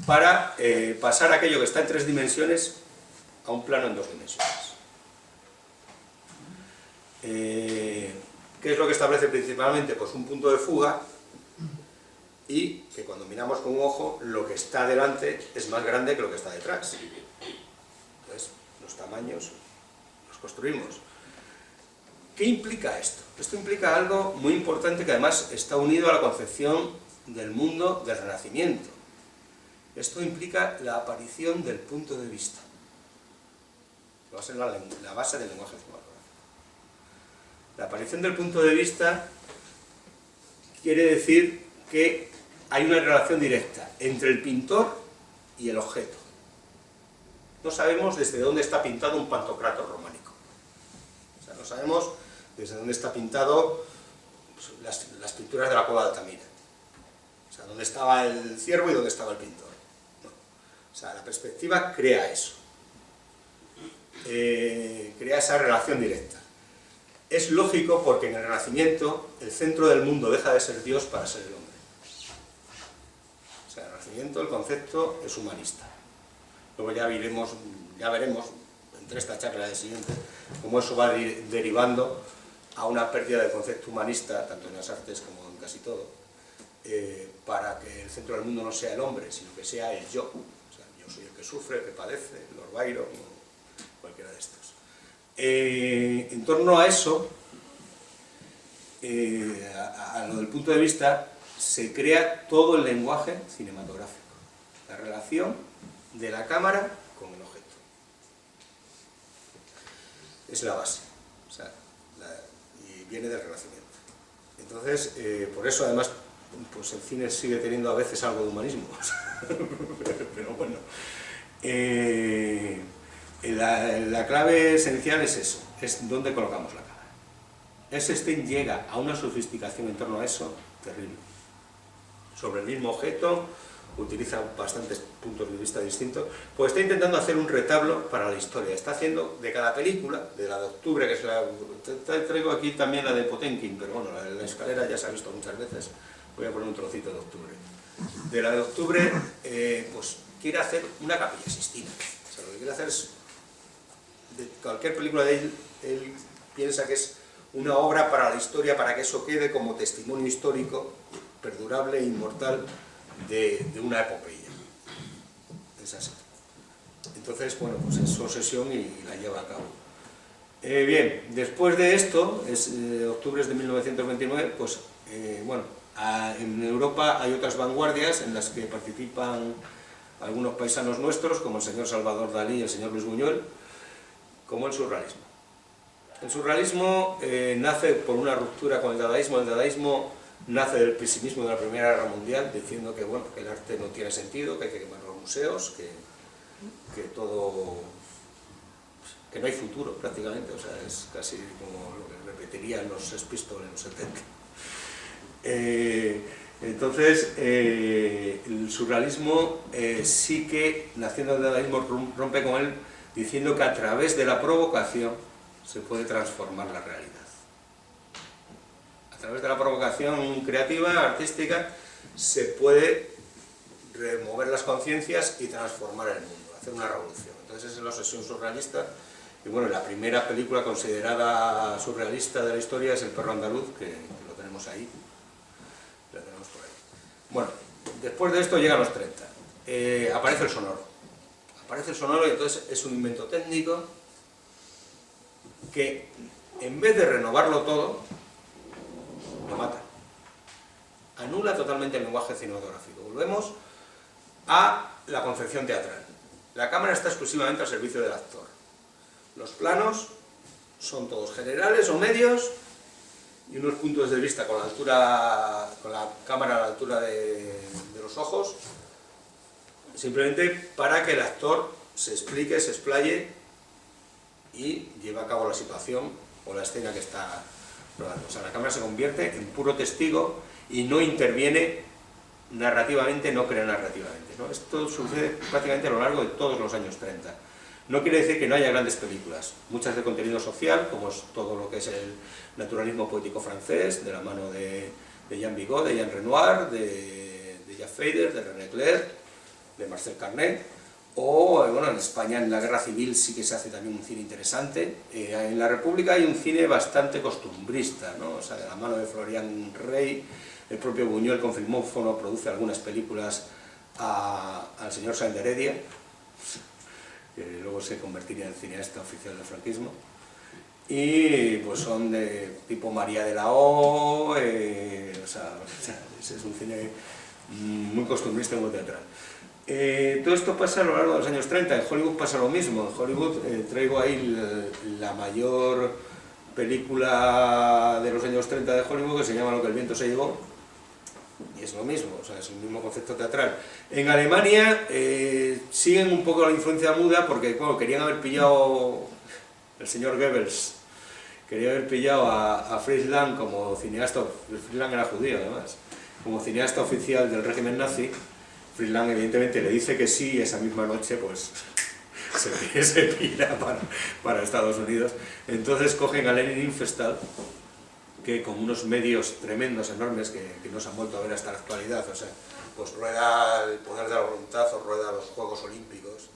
[SPEAKER 1] para pasar aquello que está en 3 dimensiones a un plano en 2 dimensiones. ¿Qué es lo que establece principalmente? Pues un punto de fuga y que cuando miramos con un ojo lo que está delante es más grande que lo que está detrás. Entonces, los tamaños los construimos. ¿Qué implica esto? Esto implica algo muy importante que además está unido a la concepción del mundo del Renacimiento. Esto implica la aparición del punto de vista. Va a ser la base del lenguaje cinematográfico. La aparición del punto de vista quiere decir que hay una relación directa entre el pintor y el objeto. No sabemos desde dónde está pintado un pantocrator románico. O sea, no sabemos desde dónde está pintado pues, las pinturas de la cueva de Altamira. O sea, dónde estaba el ciervo y dónde estaba el pintor. No. O sea, la perspectiva crea eso. Crea esa relación directa. Es lógico porque en el Renacimiento el centro del mundo deja de ser Dios para ser el hombre. O sea, en el Renacimiento el concepto es humanista. Luego ya veremos entre esta charla y la siguiente, cómo eso va derivando a una pérdida del concepto humanista, tanto en las artes como en casi todo, para que el centro del mundo no sea el hombre, sino que sea el yo. O sea, yo soy el que sufre, el que padece, Lord Byron, cualquiera de estos. En torno a eso, a lo del punto de vista, se crea todo el lenguaje cinematográfico, la relación de la cámara con el objeto. Es la base, o sea, y viene del Renacimiento. Entonces, por eso además, pues el cine sigue teniendo a veces algo de humanismo, pero bueno. La clave esencial es eso, es dónde colocamos la cámara. Eisenstein llega a una sofisticación en torno a eso terrible. Sobre el mismo objeto, utiliza bastantes puntos de vista distintos, pues está intentando hacer un retablo para la historia. Está haciendo de cada película, de la de Octubre, que es la... Traigo aquí también la de Potemkin, pero bueno, la escalera ya se ha visto muchas veces. Voy a poner un trocito de Octubre. De la de Octubre, pues quiere hacer una Capilla Sixtina. O sea, lo que quiere hacer es... De cualquier película de él piensa que es una obra para la historia, para que eso quede como testimonio histórico, perdurable e inmortal de una epopeya. Es así. Entonces, bueno, pues es su obsesión y la lleva a cabo. Bien, después de esto, octubre de 1929, pues, bueno, en Europa hay otras vanguardias en las que participan algunos paisanos nuestros, como el señor Salvador Dalí y el señor Luis Buñuel, como el surrealismo. El surrealismo nace por una ruptura con el dadaísmo. El dadaísmo nace del pesimismo de la Primera Guerra Mundial, diciendo que, bueno, que el arte no tiene sentido, que hay que quemar los museos, que todo... que no hay futuro prácticamente, o sea, es casi como lo que repetirían los Sex Pistols en los 70. Entonces, el surrealismo sí que, naciendo del dadaísmo, rompe con él, diciendo que a través de la provocación se puede transformar la realidad. A través de la provocación creativa, artística, se puede remover las conciencias y transformar el mundo, hacer una revolución. Entonces esa es la obsesión surrealista. Y bueno, la primera película considerada surrealista de la historia es El perro andaluz, que lo tenemos ahí. Lo tenemos por ahí. Bueno, después de esto llegan los 30. Aparece el sonoro. Aparece el sonoro y entonces es un invento técnico que, en vez de renovarlo todo, lo mata. Anula totalmente el lenguaje cinematográfico. Volvemos a la concepción teatral. La cámara está exclusivamente al servicio del actor. Los planos son todos generales o medios y unos puntos de vista con la cámara a la altura de los ojos, simplemente para que el actor se explique, se explaye y lleve a cabo la situación o la escena que está rodando. O sea, la cámara se convierte en puro testigo y no interviene narrativamente, no crea narrativamente, ¿no? Esto sucede prácticamente a lo largo de todos los años 30. No quiere decir que no haya grandes películas, muchas de contenido social, como es todo lo que es el naturalismo poético francés, de la mano de Jean Vigo, de Jean Renoir, de Jacques Fader, de René Clair, de Marcel Carnet, o bueno, en España en la Guerra Civil sí que se hace también un cine interesante. En la República hay un cine bastante costumbrista, ¿no? O sea, de la mano de Florian Rey, el propio Buñuel con Filmófono produce algunas películas al señor Sáenz de Heredia, que luego se convertiría en cineasta oficial del franquismo, y pues son de tipo María de la O, o sea, es un cine muy costumbrista y muy teatral. Todo esto pasa a lo largo de los años 30, en Hollywood pasa lo mismo. En Hollywood traigo ahí la mayor película de los años 30 de Hollywood, que se llama Lo que el viento se llevó, y es lo mismo, o sea, es el mismo concepto teatral. En Alemania siguen un poco la influencia muda, porque bueno, querían haber pillado, el señor Goebbels quería haber pillado a Fritz Lang como cineasta, Fritz Lang era judío además, como cineasta oficial del régimen nazi. Fritz Lang evidentemente le dice que sí, y esa misma noche pues se pira para Estados Unidos. Entonces cogen a Lenin Infestal, que con unos medios tremendos, enormes, que no se han vuelto a ver hasta la actualidad, o sea, pues rueda El poder de la voluntad o rueda los Juegos Olímpicos.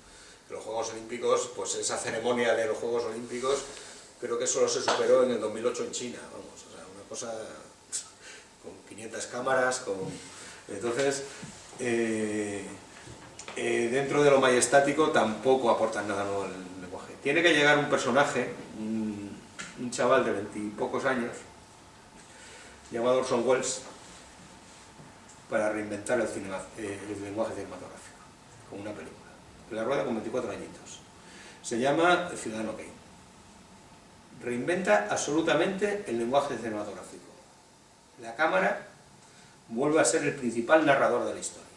[SPEAKER 1] Los Juegos Olímpicos, pues esa ceremonia de los Juegos Olímpicos, creo que solo se superó en el 2008 en China, vamos, o sea, una cosa con 500 cámaras, entonces, dentro de lo majestático tampoco aportan nada nuevo al lenguaje. Tiene que llegar un personaje, un chaval de 20 y pocos años, llamado Orson Welles, para reinventar el lenguaje cinematográfico, con una película. La rueda con 24 añitos. Se llama El Ciudadano Kane. Reinventa absolutamente el lenguaje cinematográfico. La cámara vuelve a ser el principal narrador de la historia,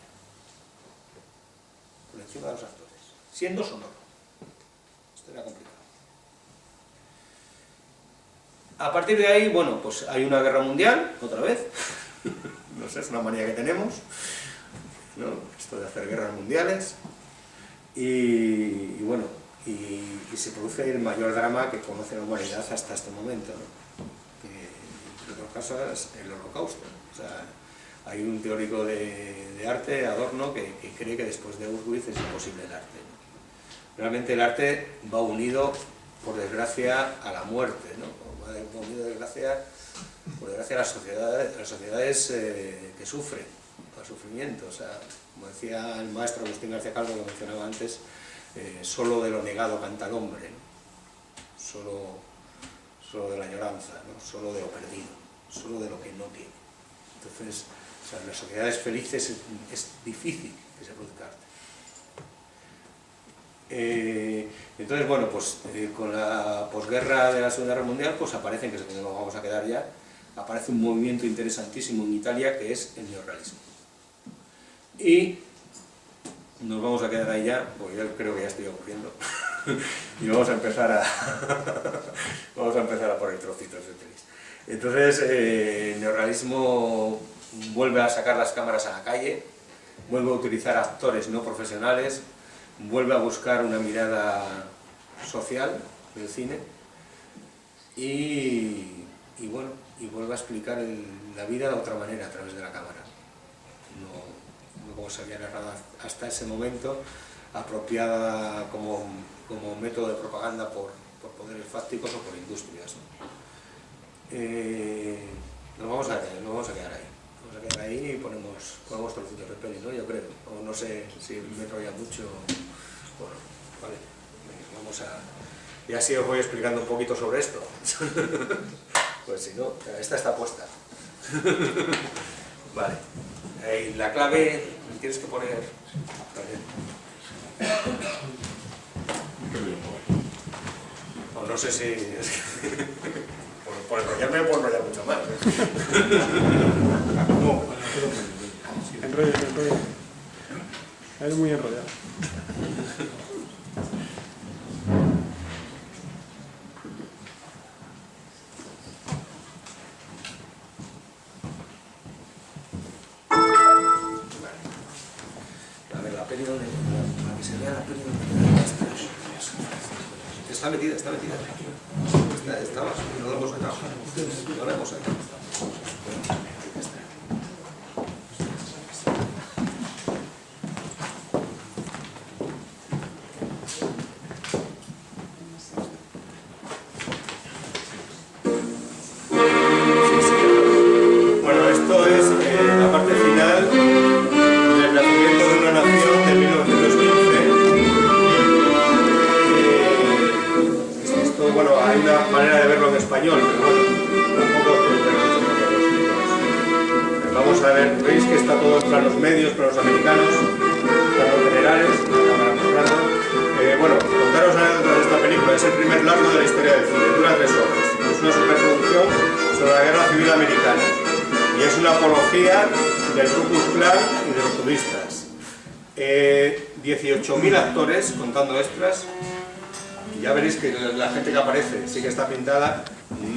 [SPEAKER 1] por encima de los actores, siendo sonoro. Esto era complicado. A partir de ahí, bueno, pues hay una guerra mundial, otra vez. No sé, es una manía que tenemos, ¿no? Esto de hacer guerras mundiales. Y bueno, y se produce el mayor drama que conoce la humanidad hasta este momento, ¿no? Que en otros casos es el Holocausto. O sea, hay un teórico de arte, Adorno, que cree que después de Auschwitz es imposible el arte, ¿no? Realmente el arte va unido, por desgracia, a la muerte, ¿no? Va unido, por desgracia, a las sociedades que sufren, al sufrimiento. O sea, como decía el maestro Agustín García Calvo, que mencionaba antes, solo de lo negado canta el hombre, ¿no? Solo de la añoranza, ¿no? Solo de lo perdido, solo de lo que no tiene. Entonces, o sea, en las sociedades felices es difícil que se produzca arte. Entonces, bueno, pues con la posguerra de la Segunda Guerra Mundial, pues aparecen, que es donde nos vamos a quedar ya, aparece un movimiento interesantísimo en Italia que es el neorrealismo. Y nos vamos a quedar ahí ya, porque yo creo que ya estoy aburriendo, y vamos a empezar a poner trocitos de pelis. Entonces, el neorrealismo vuelve a sacar las cámaras a la calle, vuelve a utilizar actores no profesionales, vuelve a buscar una mirada social del cine y bueno, y vuelve a explicar la vida de otra manera a través de la cámara. No como se había narrado hasta ese momento, apropiada como método de propaganda por poderes fácticos o por industrias, ¿no? Nos vamos a quedar ahí. Vamos a quedar ahí y ponemos trocitos de peli, ¿no? Yo creo. O no sé si me enrolla mucho. Bueno, vale. Vamos a... Y así os voy explicando un poquito sobre esto. Pues si no, esta está puesta. Vale. La clave, tienes que poner... Vale. O no sé si... Es que... por enrollarme me puedo enrollar mucho más. No.
[SPEAKER 2] Enrolla. Es muy enrollado.
[SPEAKER 1] peli donde, para que se vea la peli donde está metida. Está, no la hemos sacado. No la hemos sacado. Bueno, esto es la parte final del nacimiento de una nación de 1915. Esto, bueno, hay una manera de verlo en español, pero bueno, tampoco quiero ver mucho por todos los libros. Vamos a ver, veis que está todo en planos medios, planos americanos, planos generales, la cámara mostrando. Bueno, contaros anécdotas de esta película. Es el primer largo de la historia del cine, dura 3 horas. Es una superproducción sobre la Guerra Civil Americana y es una apología del Ku Klux Klan y de los sudistas. 18.000 actores, contando extras, y ya veréis que la gente que aparece sí que está pintada,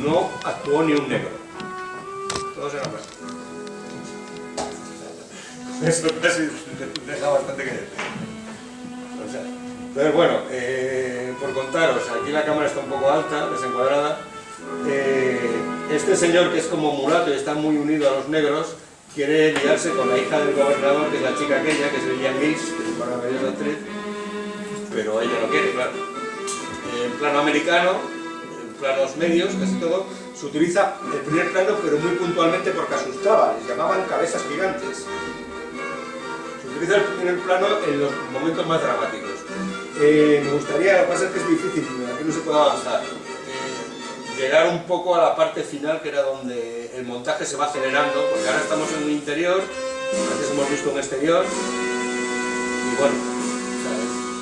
[SPEAKER 1] no actuó ni un negro. Todos eran blancos. Eso casi deja bastante que decir. O sea, entonces, bueno, por contaros, aquí la cámara está un poco alta, desencuadrada. Este señor, que es como mulato y está muy unido a los negros, quiere liarse con la hija del gobernador, que es la chica aquella, que es Lillian Gish, que es una maravillosa actriz, pero ella no quiere, claro. En plano americano, en planos medios, casi todo, se utiliza el primer plano, pero muy puntualmente porque asustaba, les llamaban cabezas gigantes. Se utiliza el primer plano en los momentos más dramáticos. Me gustaría, lo que pasa es que es difícil, aquí no se puede avanzar, llegar un poco a la parte final, que era donde el montaje se va acelerando, porque ahora estamos en un interior, antes hemos visto un exterior, y bueno,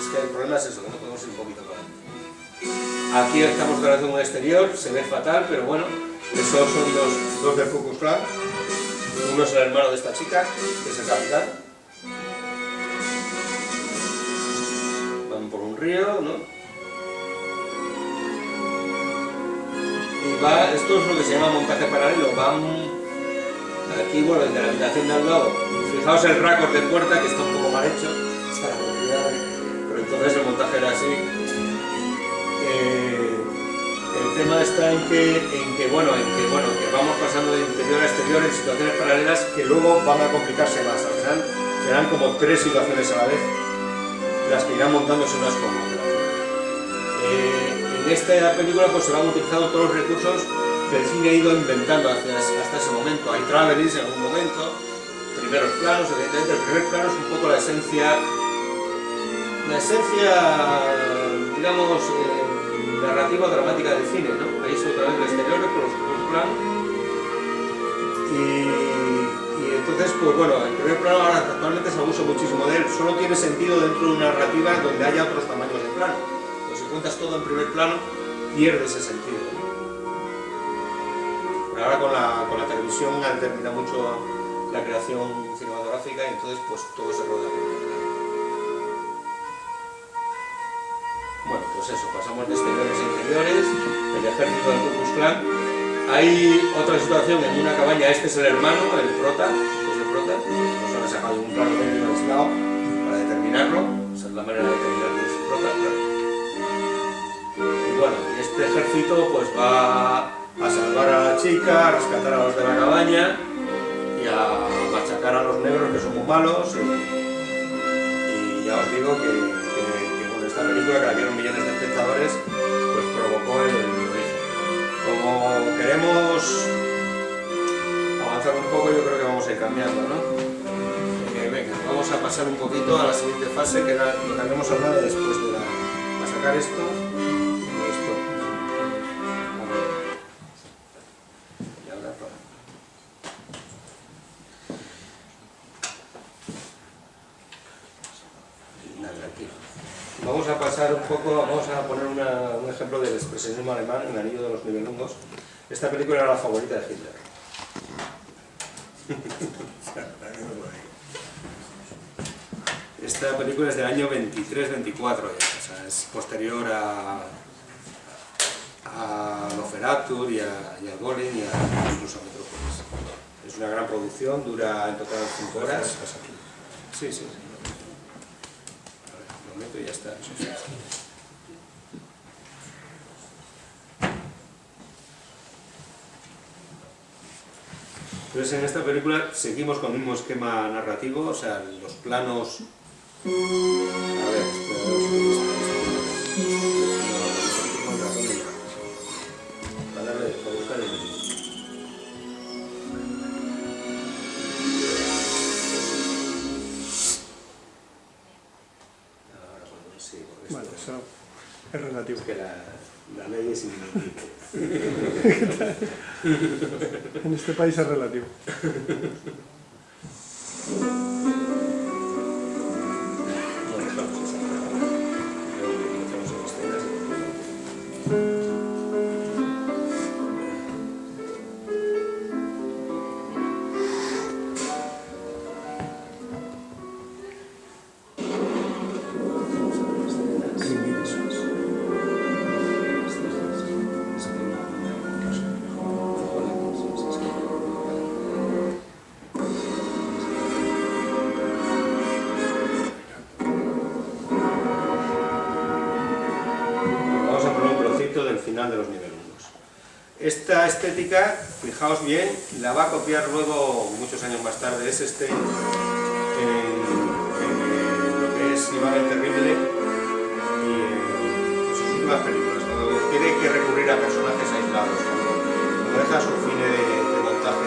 [SPEAKER 1] es que el problema es eso, que no podemos ir un poquito para adelante. Aquí estamos grabando un exterior, se ve fatal, pero bueno, esos son dos del Ku Klux Klan. Uno es el hermano de esta chica, que es el capitán. Van por un río, ¿no? Y va, esto es lo que se llama montaje paralelo, van aquí, bueno, desde la habitación de al lado, fijaos el récord de puerta, que está un poco mal hecho, pero entonces el montaje era así. El tema está en que vamos pasando de interior a exterior en situaciones paralelas que luego van a complicarse más. Al final serán como 3 situaciones a la vez las que irán montándose unas con otras. En esta película pues se van utilizando todos los recursos que el cine ha ido inventando hasta ese momento. Hay travelings en algún momento, primeros planos, evidentemente el primer plano es un poco la esencia digamos, narrativa dramática del cine, ¿no? Ahí es otra vez el exterior con los Ku Klux Klan. Y entonces, pues bueno, el primer plano ahora actualmente se abusa muchísimo de él, solo tiene sentido dentro de una narrativa donde haya otros tamaños de plano. Pero si cuentas todo en primer plano, pierde ese sentido, ¿no? Pero ahora con la televisión han terminado mucho la creación cinematográfica y entonces pues todo se rodea. Bueno, pues eso, pasamos de exteriores a interiores, el ejército del Ku Klux Klan. Hay otra situación en una cabaña, este es el hermano, el prota, nos han sacado un plano medio aislado para determinarlo, esa es la manera de determinar que es el prota, claro. Y bueno, este ejército pues va a salvar a la chica, a rescatar a los de la cabaña y a machacar a los negros, que son muy malos, y ya os digo que esta película, que la vieron millones de espectadores, pues provocó el origen. Como queremos avanzar un poco, yo creo que vamos a ir cambiando, ¿no? Venga, vamos a pasar un poquito a la siguiente fase, que era lo que habíamos hablado después de a sacar esto y esto. Y ahora vamos a pasar un poco, vamos a poner un ejemplo del expresionismo alemán en El anillo de los Nibelungos. Esta película era la favorita de Hitler. Esta película es del año 23-24 ya, o sea, es posterior a Nosferatu y a Golem y incluso a Metrópolis. Es una gran producción, dura en total 5 horas. Sí. Lo meto y ya está. Entonces en esta película seguimos con el mismo esquema narrativo, o sea, los planos... A ver, para buscar el menú.
[SPEAKER 2] Vale, eso es relativo.
[SPEAKER 1] Es que la ley es inmediata.
[SPEAKER 2] En este país es relativo.
[SPEAKER 1] Del final de los niveles 1. Esta estética, fijaos bien, la va a copiar luego, muchos años más tarde, es en lo que es Iván el Terrible y en sus últimas películas, cuando tiene que recurrir a personajes aislados, cuando deja su cine de montaje.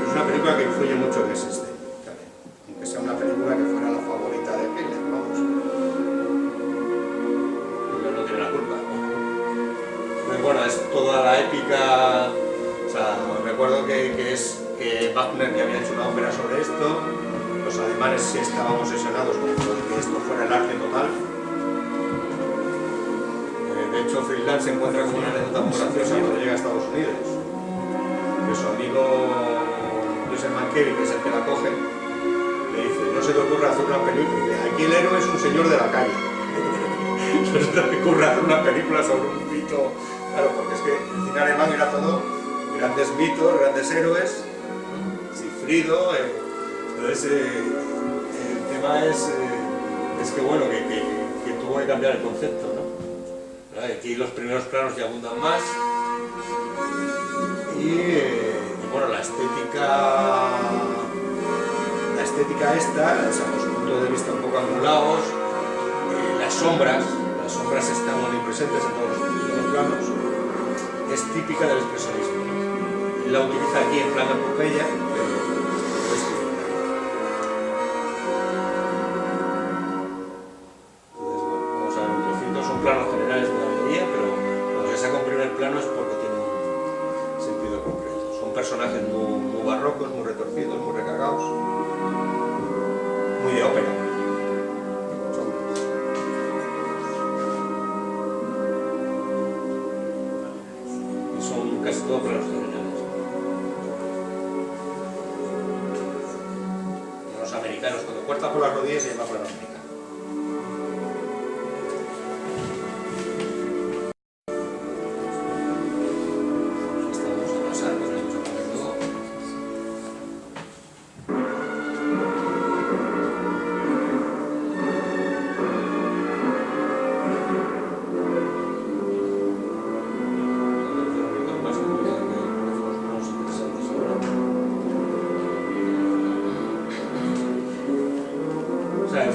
[SPEAKER 1] Es una película que influye mucho en ese también, aunque sea una película que fuera la favorita de Piller, vamos. Bueno, es toda la épica, o sea, recuerdo que Wagner ya había hecho una ópera sobre esto, los alemanes sí estaban obsesionados con que esto fuera el arte total. De hecho, Friedland se encuentra con una anécdota muy graciosa cuando llega a Estados Unidos, que su amigo Joseph Mankiewicz, que es el que la coge, le dice, no se te ocurre hacer una película, aquí el héroe es un señor de la calle. No se te ocurre hacer una película sobre un mito. Claro, porque es que el cine alemán era todo grandes mitos, grandes héroes, Sigfrido, entonces el tema es que bueno, que tuvo que cambiar el concepto, ¿no? Aquí los primeros planos ya abundan más y bueno, la estética esta, o sea, los puntos de vista un poco angulados, las sombras están omnipresentes en todos los planos, es típica del expresionismo, ¿no? Él la utiliza aquí en plan epopeya, pero es típica. Entonces, bueno, vamos a ver un trocito, son planos generales de la mayoría, pero cuando se saca un primer plano es porque tiene un sentido concreto. Son personajes muy barrocos, muy retorcidos, muy recagados, muy de ópera. Casi todo planos generales. Los americanos, cuando corta por las rodillas se llama plano americano. Estamos a pasar, pues vamos a poner todo.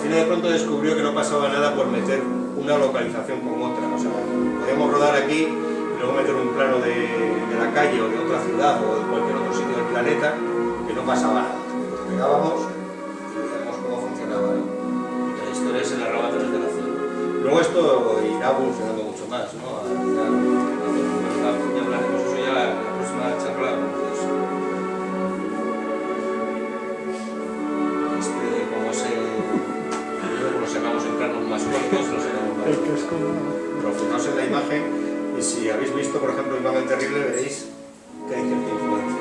[SPEAKER 1] De pronto descubrió que no pasaba nada por meter una localización con otra, o sea, podemos rodar aquí y luego meter un plano de la calle o de otra ciudad o de cualquier otro sitio del planeta, que no pasaba nada. Nos pegábamos y veíamos cómo funcionaba, ¿no? Y la historia se narraba a través de la acción. Luego esto irá evolucionando mucho más, ¿no? Ya hablaremos eso ya la próxima charla. Sacamos en planos más cortos, los sacamos más profundos en la imagen, y si habéis visto, por ejemplo, Iván el Terrible, veréis que hay cierta influencia.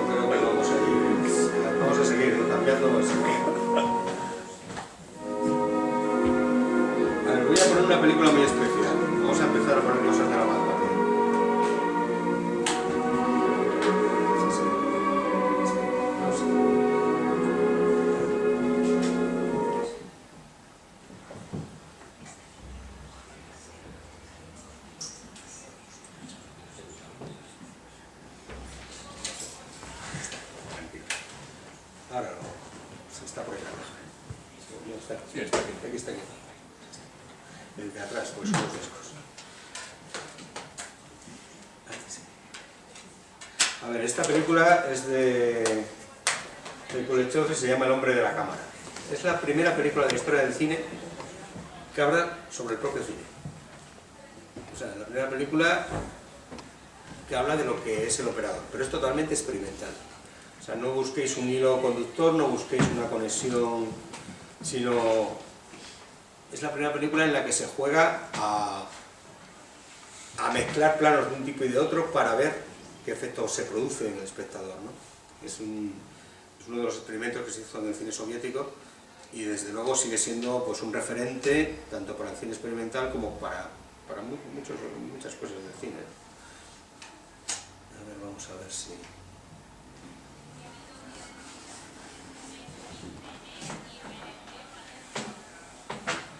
[SPEAKER 1] Yo creo que vamos a seguir cambiando. A ver, voy a poner una película muy especial. Vamos a empezar a poner cosas de la vanguardia. está.
[SPEAKER 3] Sí, está aquí.
[SPEAKER 1] Aquí está. El de atrás, pues son los discos. Aquí sí. A ver, esta película es de Kuleshov y se llama El hombre de la cámara. Es la primera película de la historia del cine que habla sobre el propio cine. O sea, la primera película que habla de lo que es el operador, pero es totalmente experimental. O sea, no busquéis un hilo conductor, no busquéis una conexión, sino es la primera película en la que se juega a mezclar planos de un tipo y de otro para ver qué efecto se produce en el espectador, ¿no? Es uno de los experimentos que se hizo en el cine soviético y desde luego sigue siendo pues, un referente tanto para el cine experimental como para muchas cosas del cine. A ver, vamos a ver si...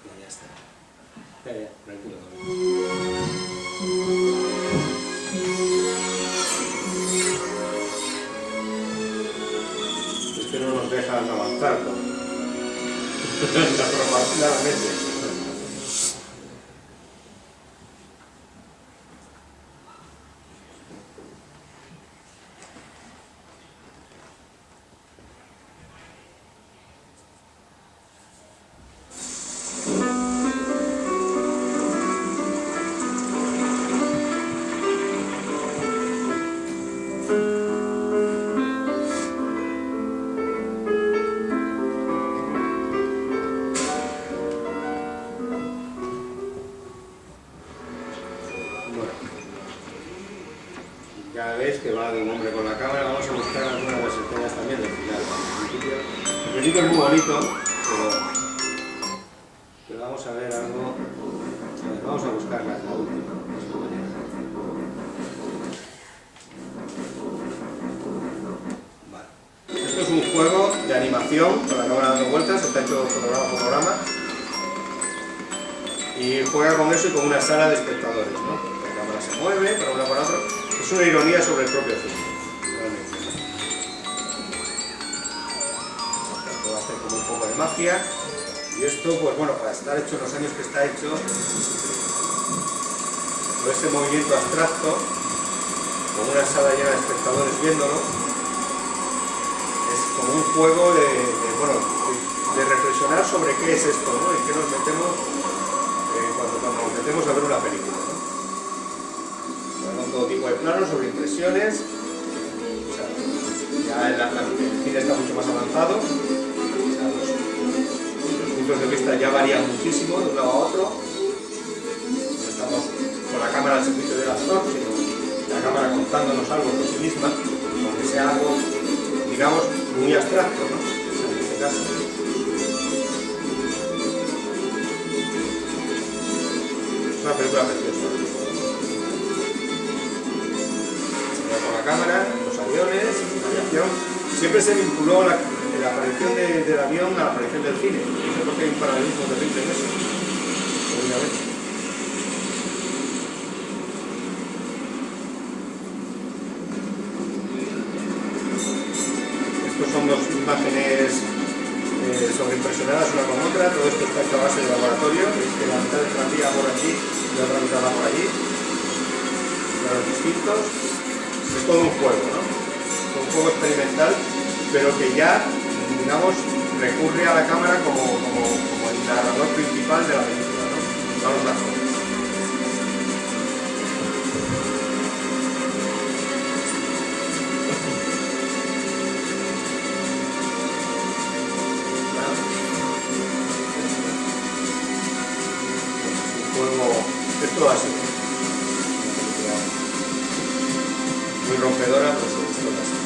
[SPEAKER 1] No, ya está. Ya, tranquilo. Es que no nos dejan avanzar, ¿no? Claramente. Ya veis que va de un hombre con la cámara. Vamos a buscar algunas de las escenas también del final. El principio es muy bonito, pero vamos a ver algo. A ver, vamos a buscar la última. Vale. Esto es un juego de animación con la cámara dando vueltas, está hecho programa por programa. Y juega con eso y con una sala de espectadores, ¿no? La cámara se mueve para uno para otro. Es una ironía sobre el propio cine. Puedo hacer como un poco de magia. Y esto, pues bueno, para estar hecho en los años que está hecho, con ese movimiento abstracto, con una sala llena de espectadores viéndolo, es como un juego de reflexionar sobre qué es esto, ¿no? En qué nos metemos cuando nos metemos a ver una película, ¿no? Con todo tipo de planos, sobre impresiones. O sea, ya el cine está mucho más avanzado. O sea, los puntos de vista ya varían muchísimo de un lado a otro. No estamos con la cámara al servicio del actor, sino la cámara contándonos algo por sí misma, aunque sea algo, digamos, muy abstracto, ¿no? En este caso. Es una película preciosa. Con la cámara, los aviones, la aviación. Siempre se vinculó la aparición del avión a la aparición del cine. No sé por qué hay un paralelismo terrible en eso. Obviamente. Estos son dos imágenes sobreimpresionadas una con otra. Todo esto está hecho a base de laboratorio. Es que la mitad de la vía por aquí y la otra mitad va por allí. Los distintos. Es todo un juego, ¿no? Un juego experimental, pero que ya, digamos, recurre a la cámara como el narrador principal de la película, ¿no? No los actores. Un juego, es todo así. Muy rompedora, pero es todo así.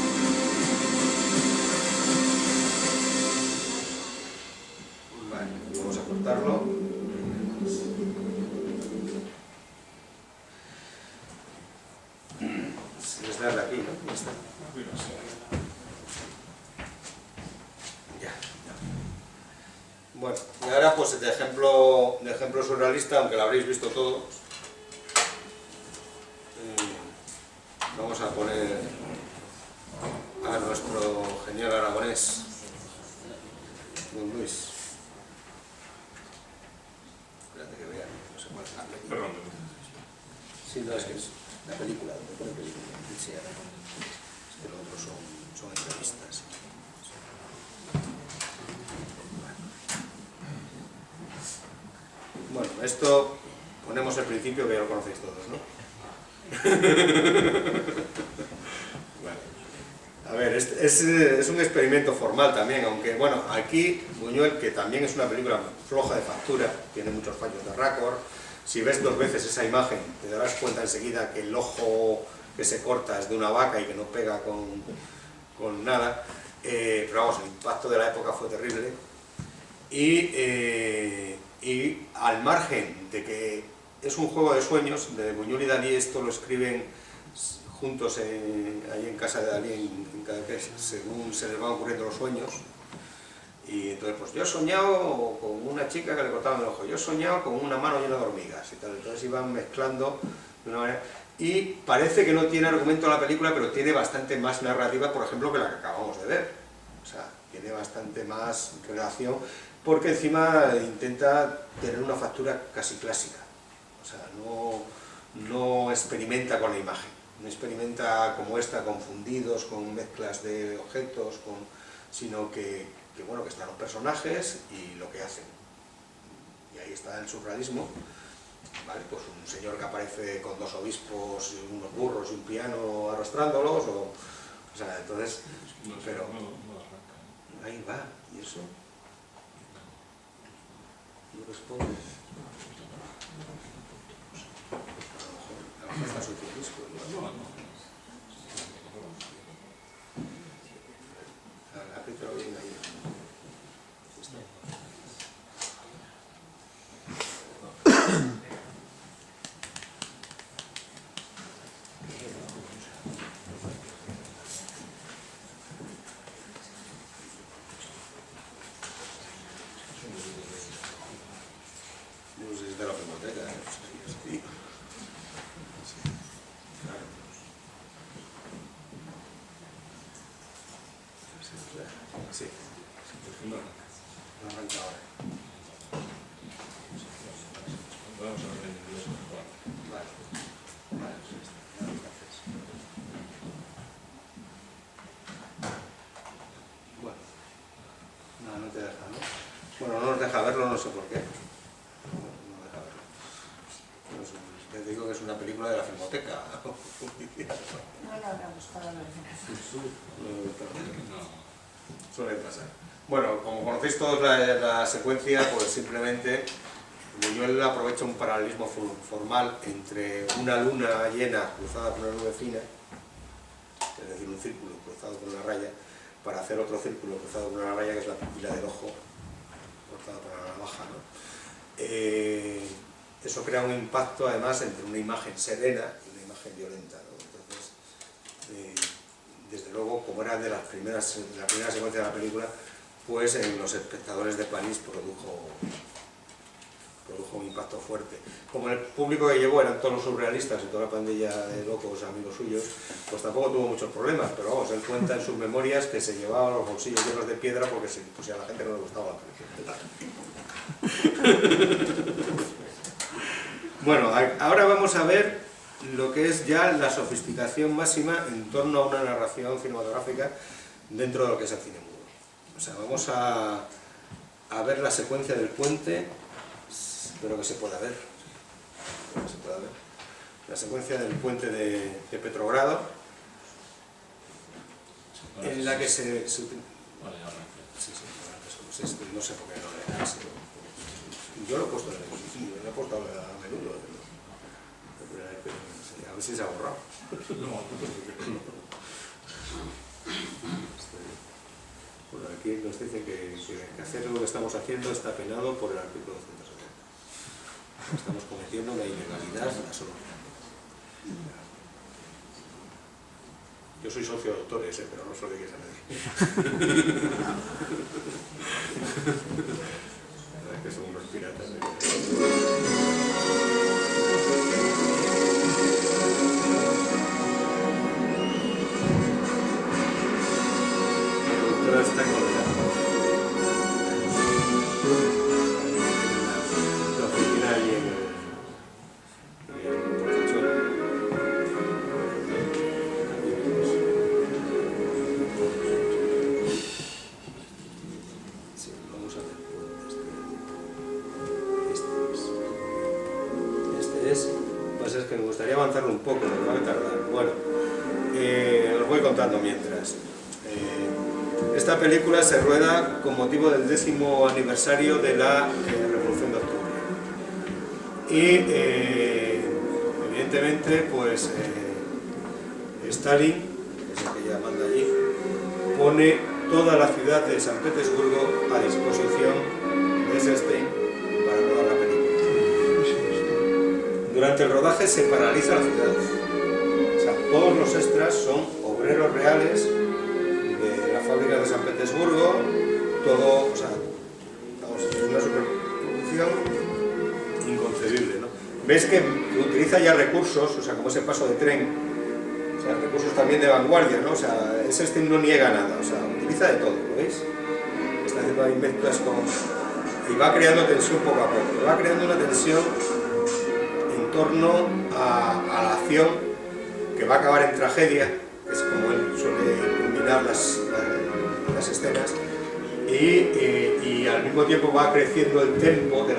[SPEAKER 1] Vale, vamos a cortarlo. Es darle aquí, ¿no? Ya está. Ya. Bueno, y ahora pues de ejemplo surrealista, aunque lo habréis visto todos. Vamos a poner a nuestro genial aragonés, don Luis. Sí, no, es que es la película, sí, es que los otros son entrevistas. Bueno, esto ponemos el principio que ya lo conocéis todos, ¿no? Vale. A ver, es un experimento formal también, aunque bueno, aquí Buñuel, que también es una película floja de factura, tiene muchos fallos de récord. Si ves dos veces esa imagen, te darás cuenta enseguida que el ojo que se corta es de una vaca y que no pega con nada. Pero vamos, el impacto de la época fue terrible. Y al margen de que es un juego de sueños, de Buñuel y Dalí, esto lo escriben juntos ahí en casa de Dalí, según se les van ocurriendo los sueños. Y entonces, pues yo he soñado con una chica que le cortaban el ojo, yo he soñado con una mano llena de hormigas y tal. Entonces iban mezclando de una manera. Y parece que no tiene argumento la película, pero tiene bastante más narrativa, por ejemplo, que la que acabamos de ver. O sea, tiene bastante más relación, porque encima intenta tener una factura casi clásica. O sea, no experimenta con la imagen, no experimenta como esta, con fundidos, con mezclas de objetos, sino que bueno, que están los personajes y lo que hacen. Y ahí está el surrealismo, ¿vale? Pues un señor que aparece con dos obispos, unos burros y un piano arrastrándolos, o sea, entonces, pero ahí va, y eso no responde. A lo mejor está su disco, apriétalo bien ahí. No sé si es de la Filmoteca, sí. Claro. Sí. No arranca ahora.
[SPEAKER 3] Vamos a ver en inglés mejor.
[SPEAKER 1] Vale. Vale, pues gracias. Bueno. No te deja, ¿no? Bueno, no nos deja verlo, no sé por qué. No deja verlo. No sé, te digo que es una película de la Filmoteca.
[SPEAKER 4] No lo habrá buscado la
[SPEAKER 3] No.
[SPEAKER 1] Suele pasar. Bueno, como conocéis todos la secuencia, pues simplemente Buñuel aprovecha un paralelismo formal entre una luna llena cruzada por una nube fina, es decir, un círculo cruzado por una raya, para hacer otro círculo cruzado por una raya que es la pupila del ojo, cortada por una navaja, ¿no? Eso crea un impacto además entre una imagen serena y una imagen violenta, ¿no? Entonces, desde luego, como era de la primera secuencia de la película, pues en los espectadores de París produjo un impacto fuerte. Como el público que llevó eran todos los surrealistas y toda la pandilla de locos amigos suyos, pues tampoco tuvo muchos problemas, pero vamos, él cuenta en sus memorias que se llevaba los bolsillos llenos de piedra porque pues, a la gente no le gustaba la película. Bueno, ahora vamos a ver lo que es ya la sofisticación máxima en torno a una narración cinematográfica dentro de lo que es el cine mudo. O sea, vamos a ver la secuencia del puente, espero que se pueda ver, la secuencia del puente de Petrogrado, en la que se
[SPEAKER 3] Vale, ya arranca.
[SPEAKER 1] sí, no sé por qué no le da. Yo lo he puesto lo he puesto a menudo. A ver si se ha borrado. Bueno, aquí nos dice que hacer lo que estamos haciendo está penado por el artículo 270. Estamos cometiendo una ilegalidad absoluta. Yo soy socio de autores, pero no se lo digáis a nadie. La verdad es que son unos piratas. Está colgado. La oficina allí en el portachón. gustaría avanzarlo un poco, me va a tardar. Bueno, os voy contando mientras. Esta película se rueda con motivo del 10º aniversario de la Revolución de Octubre. Y evidentemente, pues Stalin, que es el que ya manda allí, pone toda la ciudad de San Petersburgo a disposición de Eisenstein para rodar la película. Durante el rodaje se paraliza la ciudad. O sea, todos los extras son obreros reales de la fábrica de San Petersburgo, todo, o sea, vamos, es una superproducción inconcebible, ¿no? Ves que utiliza ya recursos, o sea, como ese paso de tren, o sea, recursos también de vanguardia, ¿no? O sea, Eisenstein no niega nada, o sea, utiliza de todo, ¿lo veis? Está haciendo ahí mezclas con... y va creando tensión poco a poco, va creando una tensión en torno a la acción que va a acabar en tragedia, que es como él suele culminar las escenas, y al mismo tiempo va creciendo el tempo de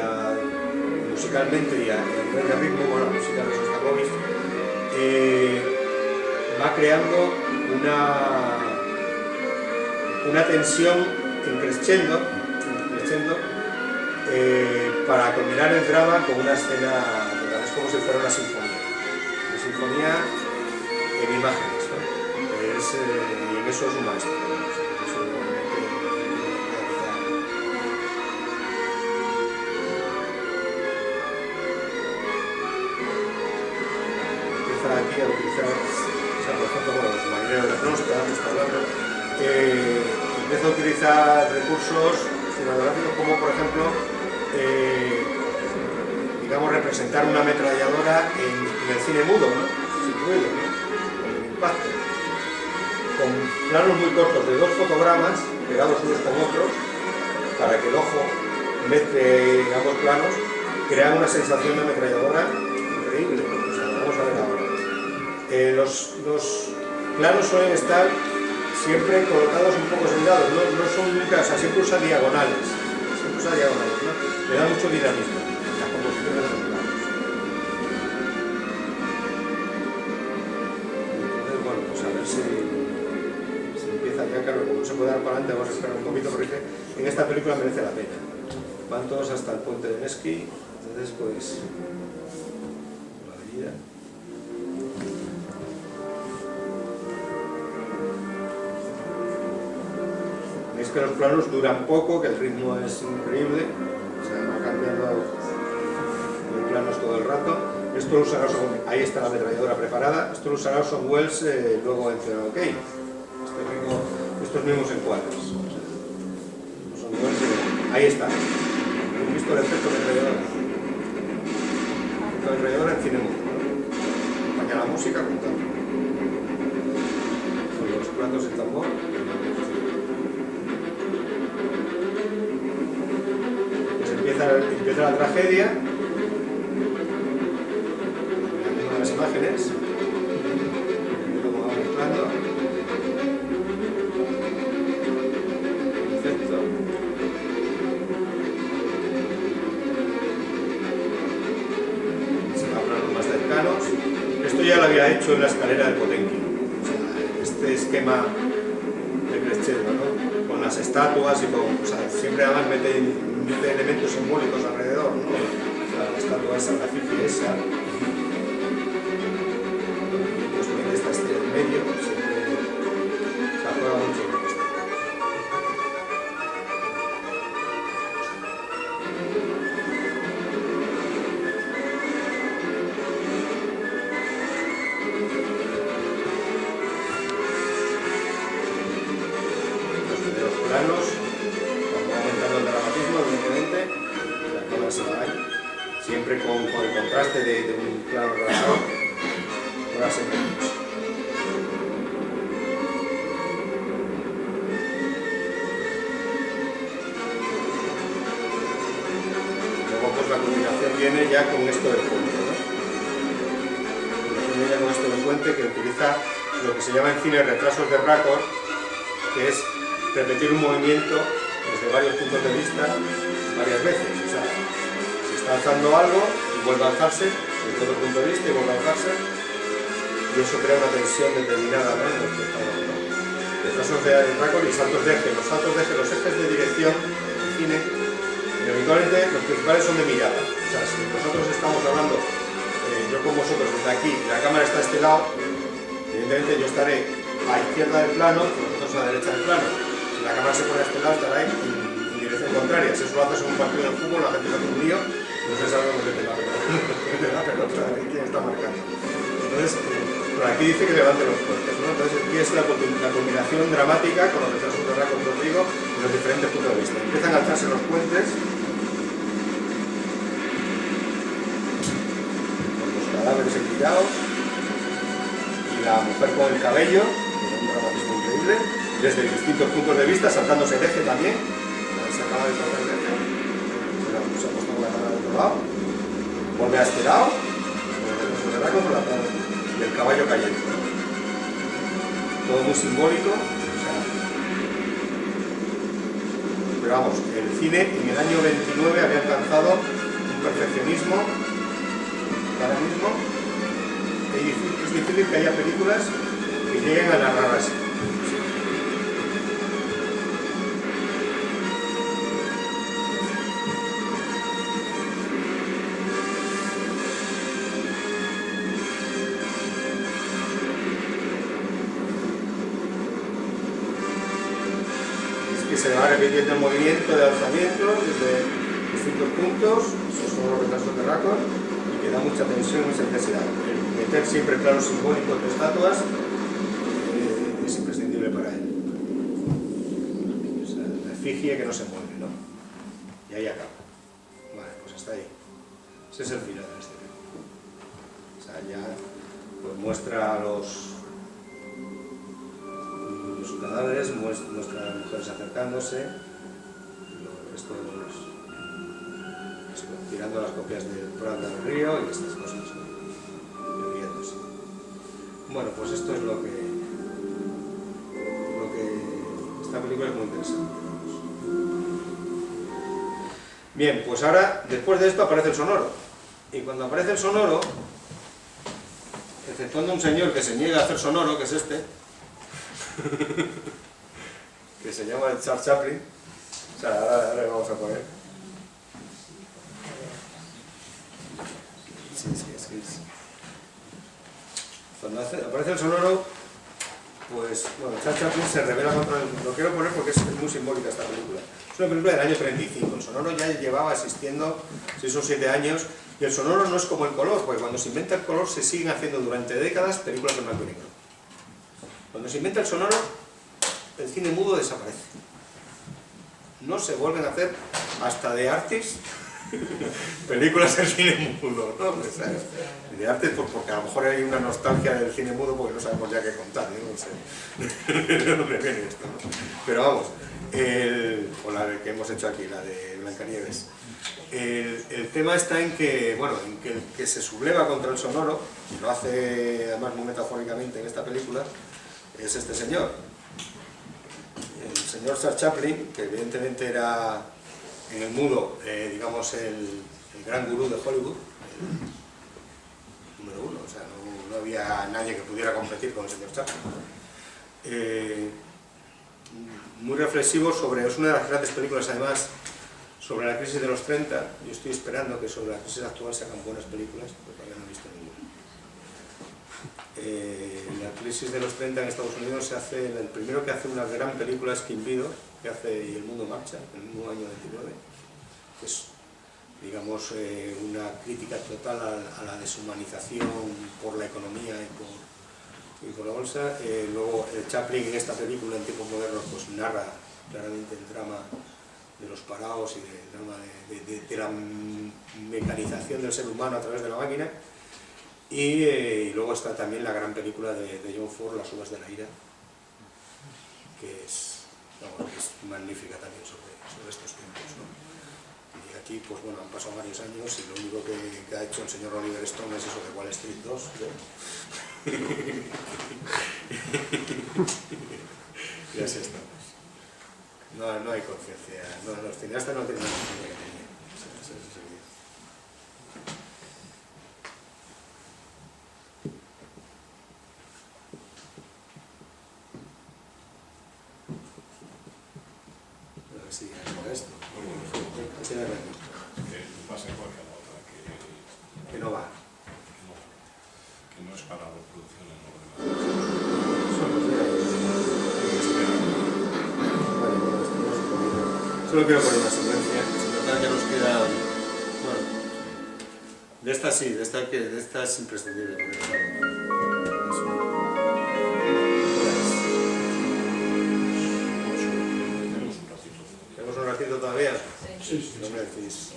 [SPEAKER 1] musicalmente y a nivel de ritmo, bueno, la música de Shostakovich, va creando una tensión en crescendo, para combinar el drama con una escena, es como si fuera una sinfonía en imágenes, ¿no? Y en eso es un maestro. Empieza aquí a utilizar, o sea, por ejemplo, bueno, los marineros de Prosta, está hablando, empieza a utilizar recursos cinematográficos como, por ejemplo, digamos, representar una ametralladora en el cine mudo, ¿no? Sin ruido, ¿no? Con el impacto. Con planos muy cortos de 2 fotogramas pegados unos con otros, para que el ojo mezcle ambos planos, crea una sensación de ametralladora increíble, ¿no? O sea, vamos a ver ahora. Los planos suelen estar siempre colocados un poco sentados, no son nunca, o sea, siempre usa diagonales, ¿no? Le da mucho dinamismo la composición de los planos. Entonces, bueno, pues a ver si empieza ya, claro, como no se puede dar para adelante, vamos a esperar un poquito, porque en esta película merece la pena. Van todos hasta el puente de Nevsky, entonces pues la avenida. Veis que los planos duran poco, que el ritmo es increíble, o sea, va cambiando de planos todo el rato. Esto lo usará ahí está la ametralladora preparada, esto lo usará Orson Welles luego en Ciudadano Kane. Estos mismos encuadres. Orson Welles, ahí está. ¿Han visto el efecto ametralladora? El efecto ametralladora en cine mudo, ¿no? Acompaña la música con todo. Con los platos de tambor. Empieza la tragedia, una de las imágenes, como va mezclando, perfecto. Se va a planos más cercanos. Esto ya lo había hecho en la escalera del Potemkin, o sea, este esquema de crescendo, ¿no? Con las estatuas y con, o sea, siempre además mete elementos simbólicos alrededor, ¿no? O sea, la estatua esa, la efigie esa, pues mete esta estrella en medio, siempre se juega mucho con esto. Los planos, cuando va aumentando el dramatismo, evidentemente, la cámara se va ahí, siempre con el contraste de un plano relajado, ahora se ve. Luego pues la culminación viene ya con esto del puente, ¿no? Viene ya con esto del puente que utiliza lo que se llama en cine retrasos de Rakor, que es repetir un movimiento desde varios puntos de vista varias veces. O sea, se está alzando algo y vuelve a alzarse desde otro punto de vista y vuelve a alejarse, y eso crea una tensión determinada, ¿no?, en el espectador, ¿no? Retrasos de Dracon y saltos de eje. Los saltos de eje, los ejes de dirección del cine, habitualmente los principales son de mirada. O sea, si nosotros estamos hablando, yo con vosotros desde aquí, y la cámara está a este lado, evidentemente yo estaré a izquierda del plano y vosotros a la derecha del plano. Si la cámara se pone a este lado, estará en dirección contraria. Si eso lo haces en un partido de fútbol, la gente se hace un lío, no se sabe dónde te la pelota, quién está marcando. Entonces, por aquí dice que levante los puentes, ¿no? Entonces aquí es la combinación dramática con los retrasos de Dracon, como os digo, en los diferentes puntos de vista. Empiezan a alzarse los puentes, con los cadáveres enviados, y la mujer con el cabello, con un dramatismo increíble, desde distintos puntos de vista, saltándose el eje también, se acaba de saltar el eje, se ha puesto con la cámara del otro lado, vuelve a este lado, con el Dracon, con la cámara y el caballo cayendo. Todo muy simbólico. O sea, pero vamos, el cine en el año 29 había alcanzado un perfeccionismo que ahora mismo es difícil que haya películas que lleguen a narrar así. Se va repitiendo el movimiento de alzamiento desde distintos puntos, esos son los retrasos de Dracon, y que da mucha tensión y mucha intensidad. Meter siempre planos simbólicos de estatuas es imprescindible para él. O sea, la efigie que no se mueve, ¿no? Y ahí acaba. Vale, pues hasta ahí. Ese es el final de este film. O sea, ya pues muestra los cadáveres, muestra a las mujeres acercándose, esto tirando las copias del Prado del Río y estas cosas, ¿no? Riéndose. Bueno, pues esto es lo que esta película es muy interesante. Bien, pues ahora, después de esto aparece el sonoro, y cuando aparece el sonoro, exceptuando un señor que se niega a hacer sonoro, que es este, que se llama Charles Chaplin. O sea, ahora le vamos a poner. Sí. Cuando aparece el sonoro, pues, bueno, Charles Chaplin se revela contra el... Lo quiero poner porque es muy simbólica esta película. Es una película del año 35. El sonoro ya llevaba existiendo 6 o 7 años, y el sonoro no es como el color, porque cuando se inventa el color se siguen haciendo durante décadas películas en blanco y negro. Cuando se inventa el sonoro, el cine mudo desaparece. No se vuelven a hacer hasta de artes películas en cine mudo, ¿no? O sea, de artes porque a lo mejor hay una nostalgia del cine mudo porque no sabemos ya qué contar, ¿no? No sé de dónde viene esto, ¿no? Pero vamos, o la que hemos hecho aquí, la de Blancanieves. El tema está en que, bueno, en que el que se subleva contra el sonoro, y lo hace además muy metafóricamente en esta película, es este señor, el señor Charles Chaplin, que evidentemente era en el mudo, digamos, el gran gurú de Hollywood, el número uno, o sea, no había nadie que pudiera competir con el señor Chaplin. Muy reflexivo sobre, es una de las grandes películas además sobre la crisis de los 30, yo estoy esperando que sobre la crisis actual se hagan buenas películas, porque todavía no he visto ninguna. La crisis de los 30 en Estados Unidos se hace, el primero que hace una gran película es Kim Vidor, que hace Y el mundo marcha, en el mismo año 29, que es, digamos, una crítica total a la deshumanización por la economía y por la bolsa. Luego Chaplin en esta película en tiempos modernos pues narra claramente el drama de los parados y el drama de la mecanización del ser humano a través de la máquina. Y luego está también la gran película de John Ford, Las uvas de la ira, que es magnífica también sobre estos tiempos, ¿no? Y aquí, pues bueno, han pasado varios años y lo único que ha hecho el señor Oliver Stone es eso de Wall Street 2, ¿no? Y así estamos. No hay conciencia, los cineastas no tienen la conciencia que tenían. Sí, como esto.
[SPEAKER 3] Que
[SPEAKER 1] Tiene aquí,
[SPEAKER 3] pasa igual que la otra,
[SPEAKER 1] que no va.
[SPEAKER 3] que no es para reproducción en orden.
[SPEAKER 1] Solo quiero poner una secuencia, total ya nos queda, bueno, de esta sí, de esta es imprescindible poner ¿tenemos un ratito todavía?
[SPEAKER 3] Sí.
[SPEAKER 1] No me decís.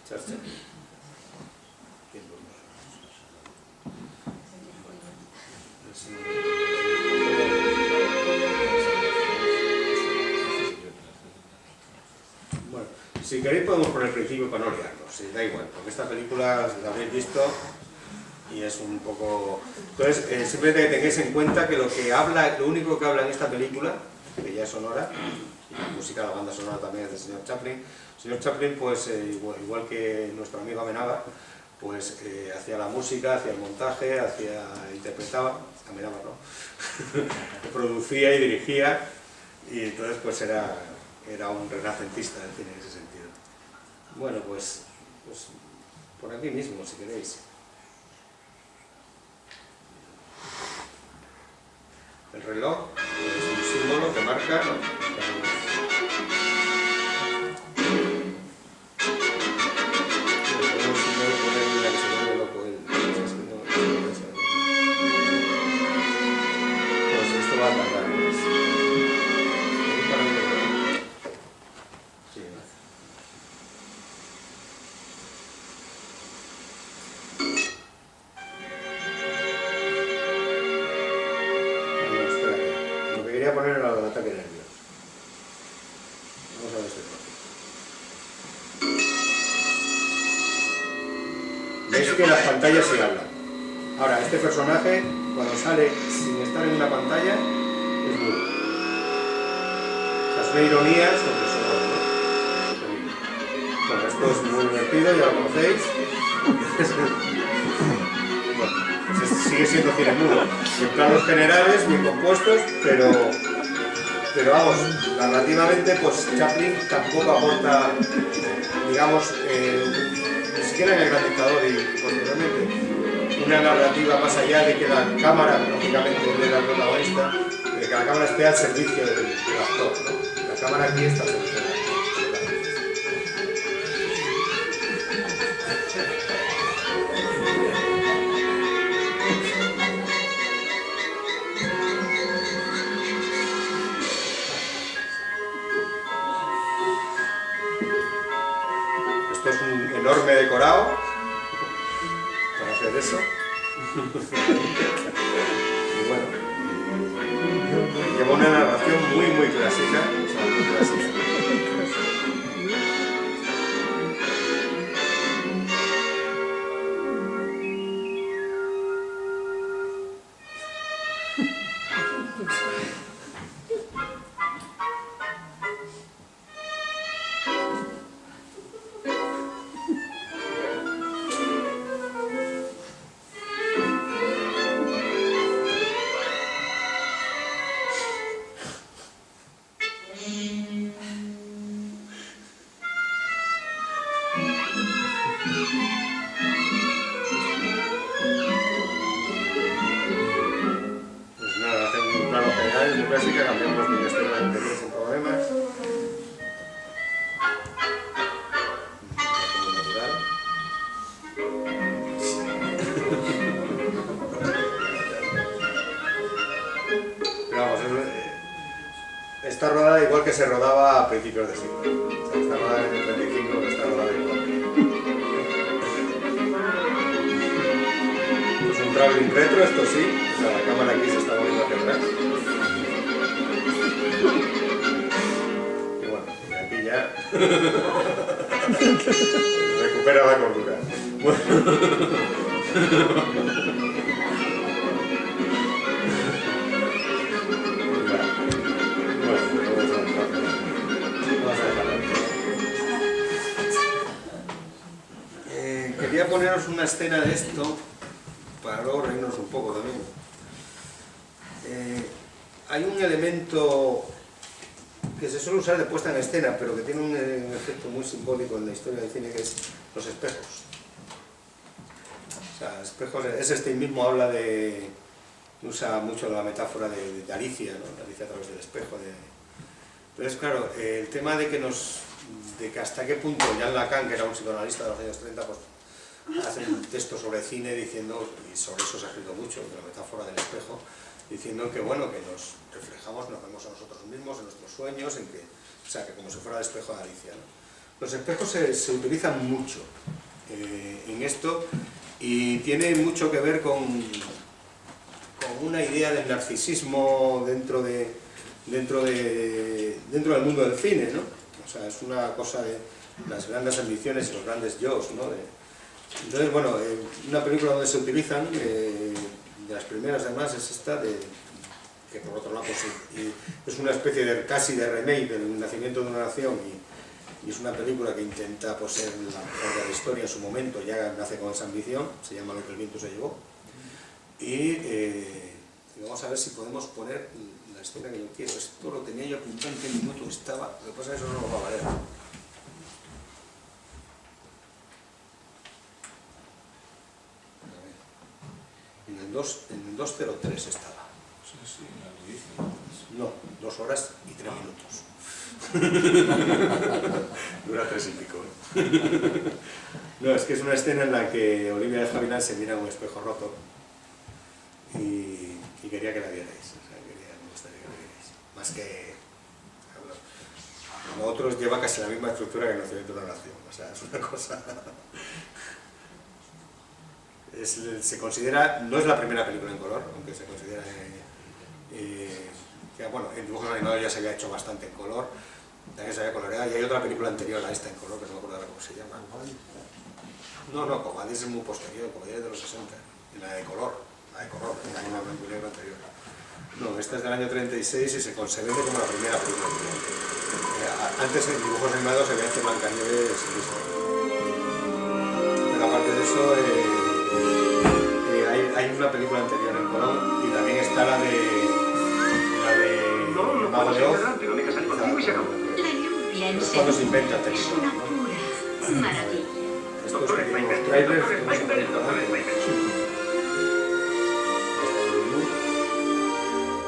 [SPEAKER 1] Chacha. Bueno, si queréis podemos poner el principio para no liarnos, sí, da igual, porque esta película la habréis visto y es un poco... Entonces, simplemente que tengáis en cuenta que lo único que habla en esta película, que ya es sonora, y la música, la banda sonora también es del señor Chaplin. El señor Chaplin, pues igual que nuestro amigo Amenábar, pues hacía la música, hacía el montaje, interpretaba, Amenábar no, producía y dirigía, y entonces pues era un renacentista del cine en ese sentido. Bueno, pues por aquí mismo, si queréis. El reloj es un símbolo que marca, ¿no? Pues esto va a tardar. Sí, no, espérate. Lo que quería poner era el ataque nervioso. Vamos a ver este trozo. Veis que las pantallas se hablan. Ahora, este personaje, cuando sale sin estar en una pantalla, es mudo. O sea, es una ironía sobre el sonoro, ¿no? Bueno, esto es muy divertido, ya lo conocéis. Bueno, pues sigue siendo cine mudo. En planos generales, bien compuestos, pero vamos, narrativamente, pues Chaplin tampoco aporta, digamos, ni siquiera en El Gran Dictador y posteriormente, una narrativa más allá de que la cámara, lógicamente él era el protagonista, de que la cámara esté al servicio del actor, ¿no? La cámara aquí está al servicio del actor. Esto es un enorme decorado para hacer eso. Y bueno, lleva una narración muy clásica, o sea, muy clásica. Pues nada, hacemos un plano general, muy clásica, cambiamos de estilo de interior sin problemas. Como natural. Pero vamos, está rodada igual que se rodaba a principios de siglo. O sea, está rodada en el 35, está rodada igual. Esto es un traveling retro, esto sí. O sea, la cámara aquí se está moviendo hacia atrás. Y bueno, y aquí ya recupera la cordura. Quería poneros una escena de esto para luego reírnos un poco también. hay un elemento que se suele usar de puesta en escena, pero que tiene un efecto muy simbólico en la historia del cine, que es los espejos. O sea, espejos, Eisenstein mismo habla usa mucho la metáfora de Alicia, ¿no? De Alicia a través del espejo. Entonces, claro, el tema de que hasta qué punto Jean Lacan, que era un psicoanalista de los años 30, pues hace un texto sobre cine diciendo, y sobre eso se ha escrito mucho, de la metáfora del espejo, diciendo que bueno, que nos reflejamos, nos vemos a nosotros mismos, en nuestros sueños, o sea, que como si fuera el espejo de Alicia, ¿no? Los espejos se utilizan mucho en esto, y tiene mucho que ver con una idea del narcisismo dentro del mundo del cine, ¿no? O sea, es una cosa de las grandes ambiciones y los grandes yo's, ¿no? Entonces, bueno, una película donde se utilizan, de las primeras además, es esta, que por otro lado pues, es una especie casi de remake del Nacimiento de una Nación, y es una película que intenta pues, ser la mejor de la historia en su momento, ya nace con esa ambición, se llama Lo que el viento se llevó, y vamos a ver si podemos poner la escena que yo quiero. Esto lo tenía yo apuntado en qué minuto estaba, lo que pasa es que eso no lo va a valer. En el 2:03 estaba.
[SPEAKER 3] Sí, lo dice.
[SPEAKER 1] No, 2 horas y 3 minutos. Dura 3 y pico. No, es que es una escena en la que Olivia de Havilland se mira en un espejo roto y quería que la vierais. O sea, me gustaría que la vierais. Más que... Como otros lleva casi la misma estructura que el Nacimiento de una Nación. O sea, es una cosa... se considera, no es la primera película en color, aunque se considera que bueno, en dibujos animados ya se había hecho bastante en color, también se había coloreado, y hay otra película anterior a esta en color, que no me acuerdo ahora cómo se llama. No, Cobadis es muy posterior, Cobadis es de los 60, y la de color, hay una película anterior. No, esta es del año 36 y se vende como la primera película. Antes en dibujos animados se había hecho Blancanieves y listo. Pero aparte de eso, hay una película anterior en color, y también está la de Mago de Oz. Es cuando se inventa el texto.
[SPEAKER 5] Maravilla.
[SPEAKER 1] Estos últimos trailers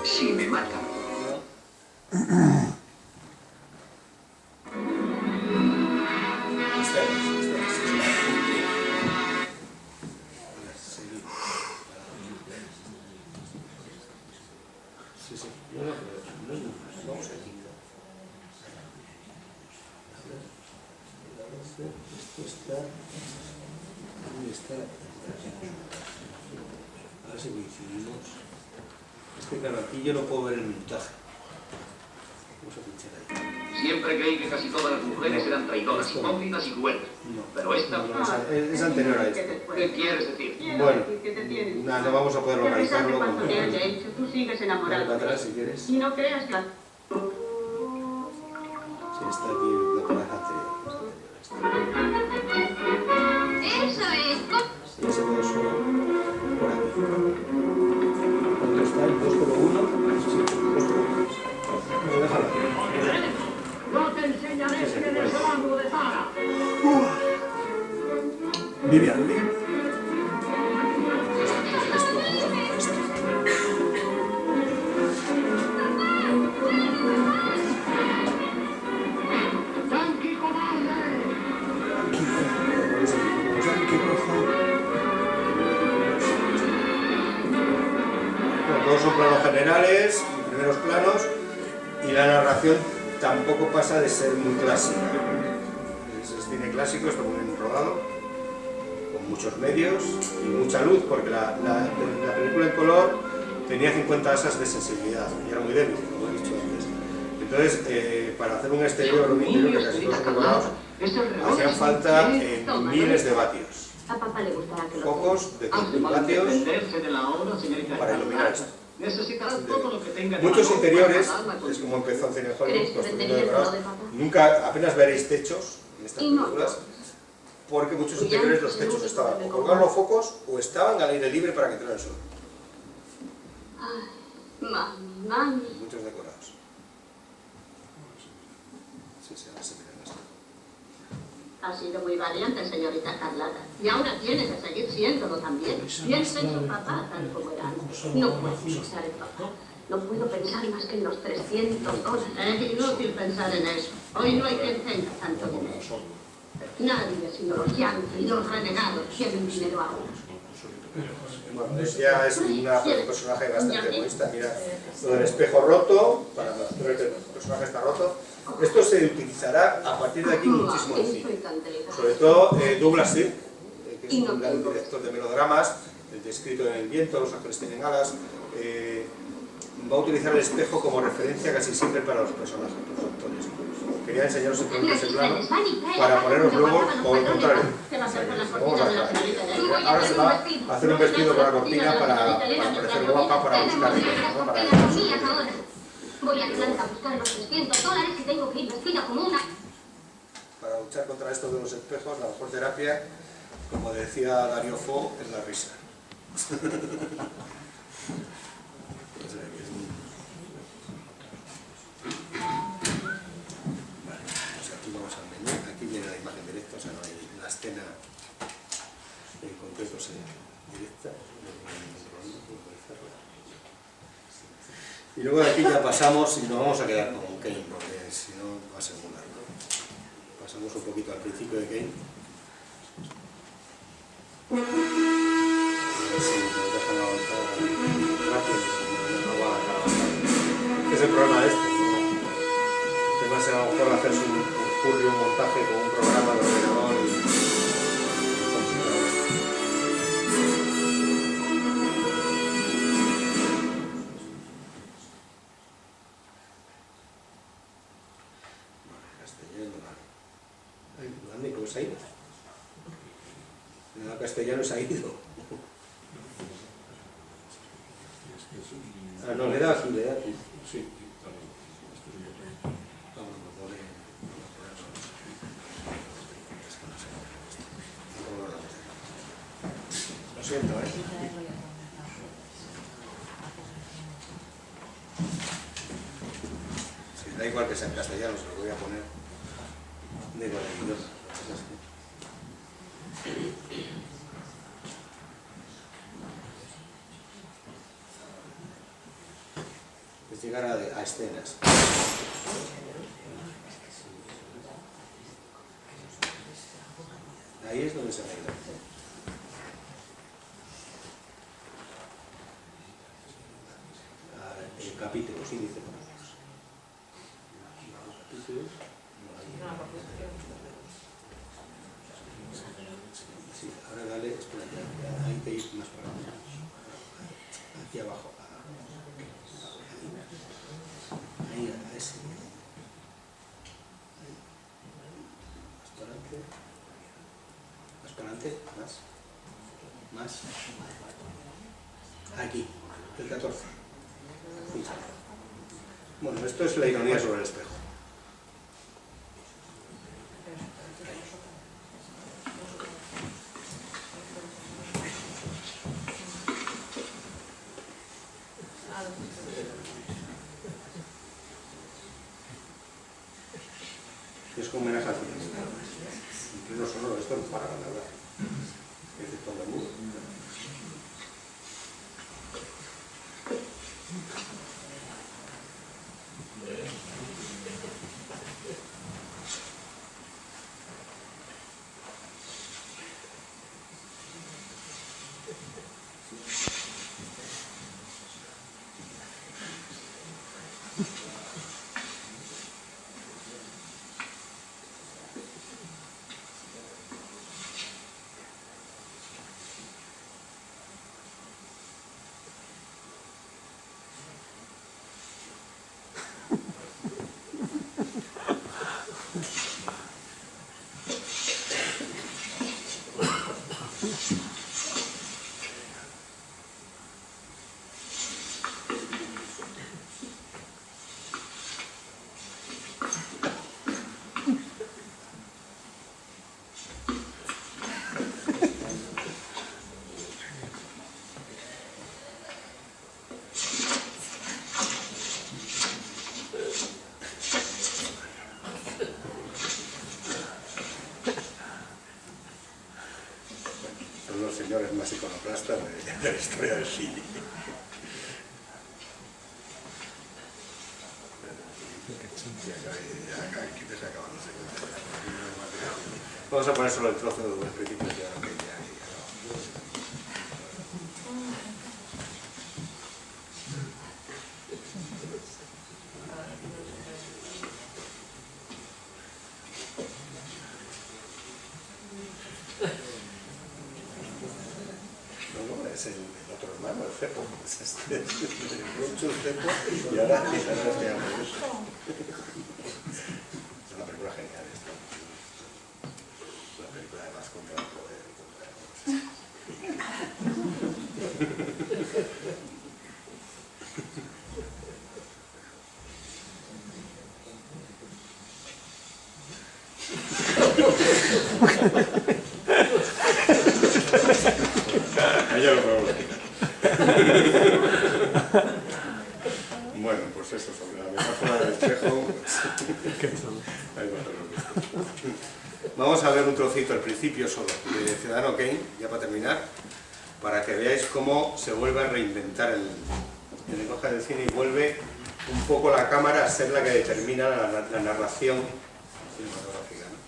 [SPEAKER 5] Si me mata.
[SPEAKER 1] Sí. Vamos aquí. Esto está... ¿Dónde está? A ver si coincidimos. Es que claro, aquí yo no puedo ver el minutaje. Vamos a pinchar ahí.
[SPEAKER 5] Siempre creí que casi todas las mujeres eran traidoras, hipócritas y crueles.
[SPEAKER 1] No.
[SPEAKER 5] Pero esta...
[SPEAKER 1] No, es anterior a esto.
[SPEAKER 5] ¿Qué quieres decir?
[SPEAKER 1] Bueno, no vamos a poder localizarlo.
[SPEAKER 6] Cuanto te haya hecho, tú sigues
[SPEAKER 1] Dale
[SPEAKER 6] enamorado.
[SPEAKER 1] para atrás si quieres.
[SPEAKER 6] Y no creas que...
[SPEAKER 1] Sí, está aquí la pareja anterior.
[SPEAKER 7] Eso es.
[SPEAKER 1] Ya se puede solo por aquí. ¿Cuánto está? ¿El 201? Sí, 201. No, déjalo.
[SPEAKER 6] No te enseñaré quién es el amo de Zara.
[SPEAKER 2] Vivian.
[SPEAKER 1] Todos son planos generales, primeros planos, y la narración tampoco pasa de ser muy clásica. Es cine clásico, está muy bien rodado, con muchos medios y mucha luz, porque la película en color tenía 50 asas de sensibilidad y era muy débil, como he dicho antes. Entonces, para hacer un exterior o un interior de casi todos colorados, hacían falta miles de vatios.
[SPEAKER 6] A papá le gustará que lo
[SPEAKER 1] Focos de 10.000 vatios para iluminar esto. Muchos interiores, es como empezó el cine Hollywood, construyendo decorados, nunca, apenas veréis techos en estas películas, porque muchos interiores los techos estaban o colgados los focos o estaban al aire libre para que entrara el sol.
[SPEAKER 7] Mami.
[SPEAKER 1] Muchos decorados. Sí, sí, ahora se miran esto.
[SPEAKER 7] Ha sido muy valiente, señorita Carlota. Y ahora tiene que seguir siéndolo también. Piensa en su papá, tal como era antes. No puedo pensar en papá. No puedo pensar más que en los $300. Es inútil pensar en eso. Hoy no hay quien tenga tanto dinero. Nadie, sino los yanquis, los renegados, tienen dinero ahora.
[SPEAKER 1] Bueno, ya es un personaje bastante egoísta. Mira, lo del espejo roto, para mostrar que el personaje está roto. Esto se utilizará a partir de aquí muchísimo en cine. Sobre todo Douglas Sirk, que es un gran director de melodramas, el de Escrito en el viento, Los ángeles tienen alas. Va a utilizar el espejo como referencia casi siempre para los personajes, los actores. Quería enseñaros simplemente ese plano para poneros luego todo lo contrario. Vamos a dejar. Ahora se va a hacer un vestido con la cortina para parecer guapa, para buscar dinero, ¿no?
[SPEAKER 7] Voy a Atlanta a buscar los $300 y tengo que ir vestida como una...
[SPEAKER 1] Para luchar contra esto de los espejos, la mejor terapia, como decía Dario Fo, es la risa. Vale, pues aquí vamos al menú. Aquí viene la imagen directa, o sea, no hay la escena en concreto directa. Y luego de aquí ya pasamos y nos vamos a quedar con Kane, porque si no va a ser muy largo. Pasamos un poquito al principio de Kane. A ver si nos dejan avanzar rápido, no va a dejar avanzar. Es el problema de este, ¿no? El tema es a lo mejor hacerse un montaje con un programa de ordenador y se ha ido. En castellano se ha ido. Ah, no, le da aquí, le da aquí.
[SPEAKER 3] Sí,
[SPEAKER 1] Lo siento, Sí, da igual que sea en castellano, se lo voy a poner de igual en inglés. Es llegar a escenas. Ahí es donde se va a ir. El capítulo, sí dice. Capítulos. Sí, ahora dale, espérate, hay que ir más para abajo. Aquí abajo. Ahí, a ese. Ahí. Más para adelante. Más para adelante. Más. Aquí. El 14. Bueno, esto es la ironía sobre el espejo. Es como homenaje al cine. No sonoro, esto no para de hablar. Es todo mudo. señores más iconoclastas de la historia del cine. Vamos a poner solo el trozo del principio de Ciudadano Kane. Es el otro hermano, el cepo. Es este, el cepo, y ahora es una película genial esta. Una película además contra el poder y contra ya lo podemos quitar. Bueno, pues eso, sobre la metáfora del espejo. Ahí va todo lo que está. Vamos a ver un trocito al principio solo de Ciudadano Kane, ya para terminar, para que veáis cómo se vuelve a reinventar el lenguaje del cine y vuelve un poco la cámara a ser la que determina la narración cinematográfica, ¿no?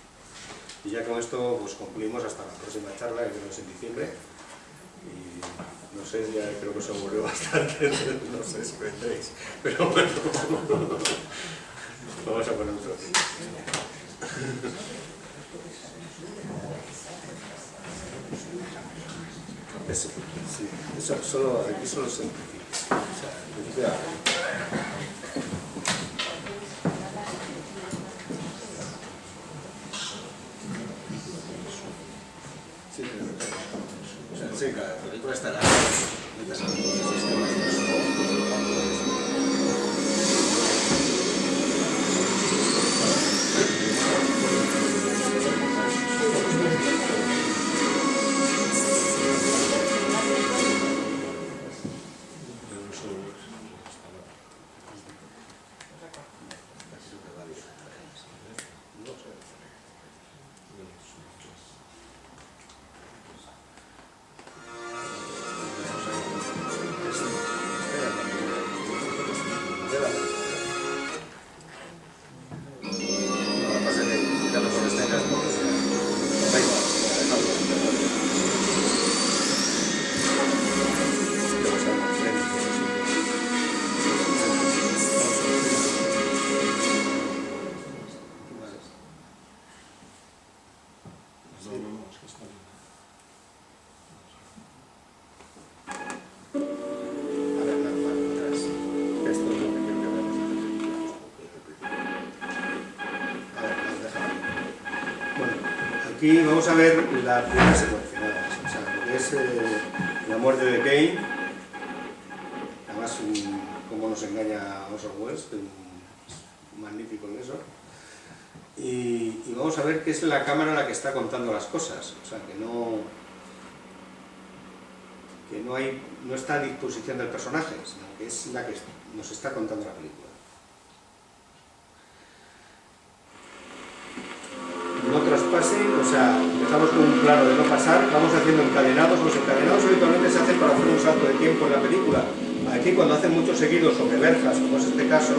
[SPEAKER 1] Y ya con esto pues concluimos hasta la próxima charla, que creo que es en diciembre. Y no sé, ya creo que se aburrió bastante, no sé si me entendéis, pero bueno, vamos a poner un trocito. Eso, sí, eso solo, aquí solo es el principio, o sea, el principio de la película. Sí, cada película estará mientras el sistema de Aquí vamos a ver la primera secuencia, nada más, o sea, lo que es la muerte de Kane, además cómo nos engaña Orson Welles, que es magnífico en eso, y vamos a ver que es la cámara la que está contando las cosas, o sea, que no está a disposición del personaje, sino que es la que nos está contando la película. No traspase, o sea, empezamos con un plano de no pasar, vamos haciendo encadenados. Los encadenados habitualmente se hacen para hacer un salto de tiempo en la película. Aquí, cuando hacen muchos seguidos sobre verjas, como es este caso,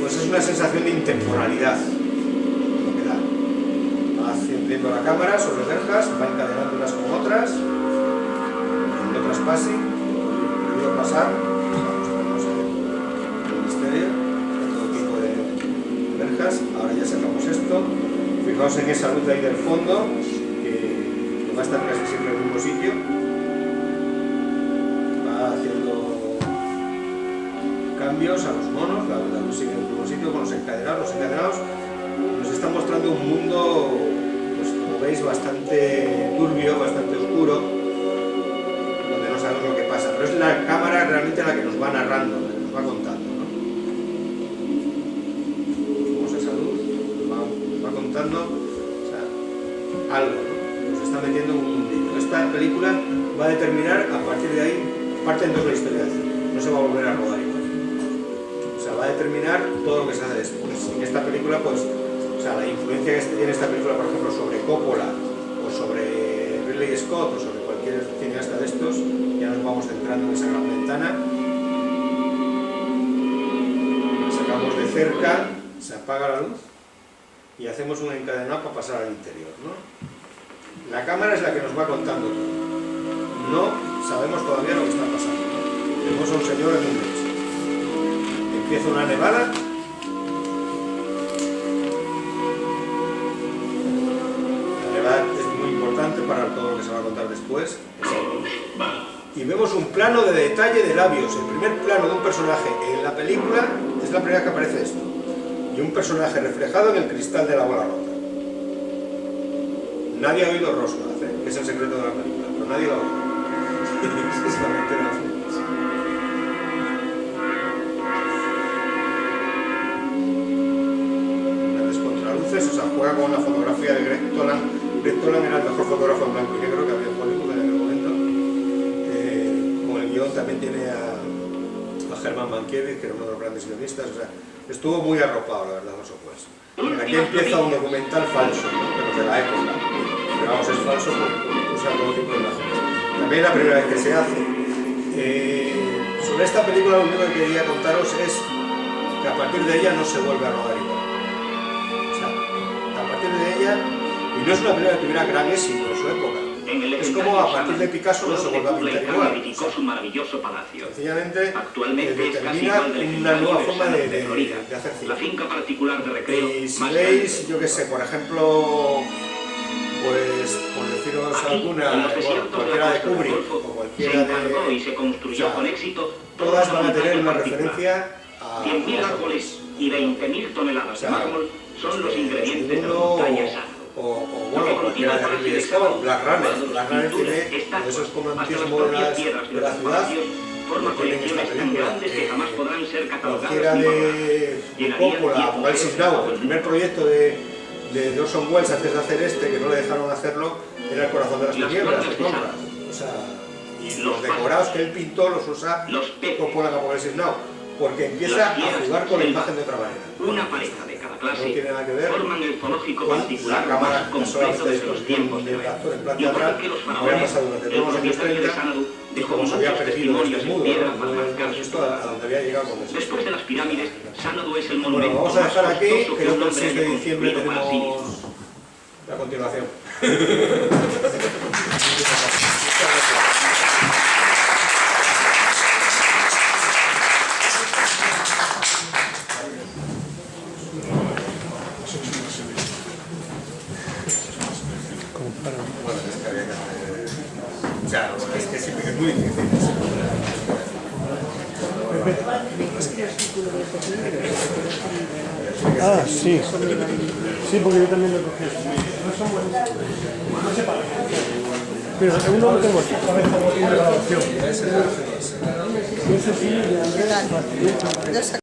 [SPEAKER 1] pues es una sensación de intemporalidad lo que da. Va viendo la cámara sobre verjas, va encadenando unas con otras, no traspase, prohibido pasar, vamos a ver el misterio. Ahora ya sacamos esto, fijaos en esa luz de ahí del fondo, que va a estar casi siempre en el mismo sitio, va haciendo cambios a los monos, la luz sigue en el mismo sitio con los encadenados. Los encadenados nos están mostrando un mundo, pues como veis, bastante turbio, bastante oscuro, donde no sabemos lo que pasa, pero es la cámara realmente la que nos va narrando, la que nos va contando. Contando, o sea, algo, ¿no? Nos está metiendo en un mundillo. Esta película va a determinar, a partir de ahí, parte de la historia del cine, no se va a volver a rodar igual. O sea, va a determinar todo lo que se hace después. En esta película, pues, o sea, la influencia que tiene esta película, por ejemplo, sobre Coppola o sobre Ridley Scott o sobre cualquier cineasta de estos, ya nos vamos centrando en esa gran ventana, la sacamos de cerca, se apaga la luz y hacemos un encadenado para pasar al interior, ¿no? La cámara es la que nos va contando todo. No sabemos todavía lo que está pasando, ¿no? Vemos a un señor en un lecho. Empieza una nevada. La nevada es muy importante para todo lo que se va a contar después. Y vemos un plano de detalle de labios. El primer plano de un personaje en la película es la primera que aparece esto. Y un personaje reflejado en el cristal de la bola rota. Nadie ha oído Roswell, que es el secreto de la película, pero nadie lo ha oído. Es solamente la fuentes. Grandes contraluces, o sea, juega con la fotografía de Greg Toland. Greg Toland era el mejor fotógrafo en blanco y negro que había en Hollywood en aquel momento. Con el guión también tiene a Herman Mankiewicz, que era uno de los grandes guionistas, o sea, estuvo muy arropado, la verdad, Orson Welles. Aquí empieza un documental falso, ¿no? Pero de la época. Pero vamos, es falso porque usa todo tipo de imágenes. También la primera vez que se hace. Sobre esta película lo único que quería contaros es que a partir de ella no se vuelve a rodar igual. O sea, a partir de ella, y no es una película que tuviera gran éxito en su época, es como a partir de Picasso no se vuelve a pintar igual.
[SPEAKER 5] Su maravilloso palacio.
[SPEAKER 1] Sencillamente
[SPEAKER 5] Actualmente es casi
[SPEAKER 1] determina
[SPEAKER 5] igual del
[SPEAKER 1] una nueva forma de
[SPEAKER 5] Florida.
[SPEAKER 1] hacer cine.
[SPEAKER 5] La finca particular de recreo
[SPEAKER 1] Y si
[SPEAKER 5] más
[SPEAKER 1] veis,
[SPEAKER 5] grande.
[SPEAKER 1] yo que sé, por ejemplo, pues por deciros
[SPEAKER 5] Aquí,
[SPEAKER 1] alguna,
[SPEAKER 5] en los desiertos
[SPEAKER 1] cualquiera de
[SPEAKER 5] la costa del
[SPEAKER 1] Kubrick
[SPEAKER 5] Golfo,
[SPEAKER 1] o
[SPEAKER 5] se
[SPEAKER 1] cualquiera
[SPEAKER 5] encargó y
[SPEAKER 1] de...
[SPEAKER 5] se construyó
[SPEAKER 1] o sea,
[SPEAKER 5] con éxito
[SPEAKER 1] todas van a tener una
[SPEAKER 5] particular.
[SPEAKER 1] referencia a...
[SPEAKER 5] 10.000 árboles y 20.000 toneladas de mármol son los ingredientes de la
[SPEAKER 1] uno,
[SPEAKER 5] montaña Sano.
[SPEAKER 1] o bueno, cualquiera de Ridley Scott, Black Runner. Black Runner tiene esos comandantismo de la ciudad,
[SPEAKER 5] forma
[SPEAKER 1] que tienen esta
[SPEAKER 5] colecciones tan
[SPEAKER 1] película.
[SPEAKER 5] grandes que jamás podrán ser catalogadas
[SPEAKER 1] Cualquiera
[SPEAKER 5] ni
[SPEAKER 1] de Coppola, Apocalipsis Now, el primer proyecto de Orson Welles antes de hacer este, que no le dejaron hacerlo, era El corazón de las tinieblas, de Conrad. O sea, y los decorados que él pintó los usa Coppola en Apocalipsis Now, porque empieza a jugar con la imagen de otra manera.
[SPEAKER 5] Una pareja de cada clase
[SPEAKER 1] No tiene nada que ver
[SPEAKER 5] forman el zoológico
[SPEAKER 1] con
[SPEAKER 5] particular
[SPEAKER 1] la cámara
[SPEAKER 5] más completo de los tiempos de
[SPEAKER 1] del
[SPEAKER 5] hoy.
[SPEAKER 1] actor en plan
[SPEAKER 5] Y
[SPEAKER 1] teatral,
[SPEAKER 5] porque los
[SPEAKER 1] había
[SPEAKER 5] faraones,
[SPEAKER 1] pasado durante
[SPEAKER 5] el
[SPEAKER 1] todos los años
[SPEAKER 5] propietario de
[SPEAKER 1] 30,
[SPEAKER 5] Xanadu
[SPEAKER 1] y
[SPEAKER 5] dejó
[SPEAKER 1] como se había
[SPEAKER 5] muchos
[SPEAKER 1] perdido
[SPEAKER 5] testimonios
[SPEAKER 1] este
[SPEAKER 5] en
[SPEAKER 1] mudo,
[SPEAKER 5] piedra
[SPEAKER 1] ¿no?
[SPEAKER 5] para
[SPEAKER 1] No
[SPEAKER 5] marcar
[SPEAKER 1] hemos
[SPEAKER 5] su
[SPEAKER 1] visto a donde había llegado con eso.
[SPEAKER 5] Después de las pirámides, Xanadu es el
[SPEAKER 1] Bueno,
[SPEAKER 5] monumento
[SPEAKER 1] vamos a
[SPEAKER 5] más
[SPEAKER 1] dejar aquí,
[SPEAKER 5] costoso que
[SPEAKER 1] creo
[SPEAKER 5] un
[SPEAKER 1] que el
[SPEAKER 5] hombre
[SPEAKER 1] 6 de
[SPEAKER 5] haya
[SPEAKER 1] diciembre
[SPEAKER 5] construido para sí mismo.
[SPEAKER 1] tenemos la continuación. Bueno, es que había que hacer... O sea, es que siempre es muy difícil.
[SPEAKER 2] Ah, sí. Sí, porque yo también lo cogí. No son buenos. No se pagan. Pero uno lo tengo aquí. ¿Sabes cómo tiene la grabación? Ese sí, de Andrés.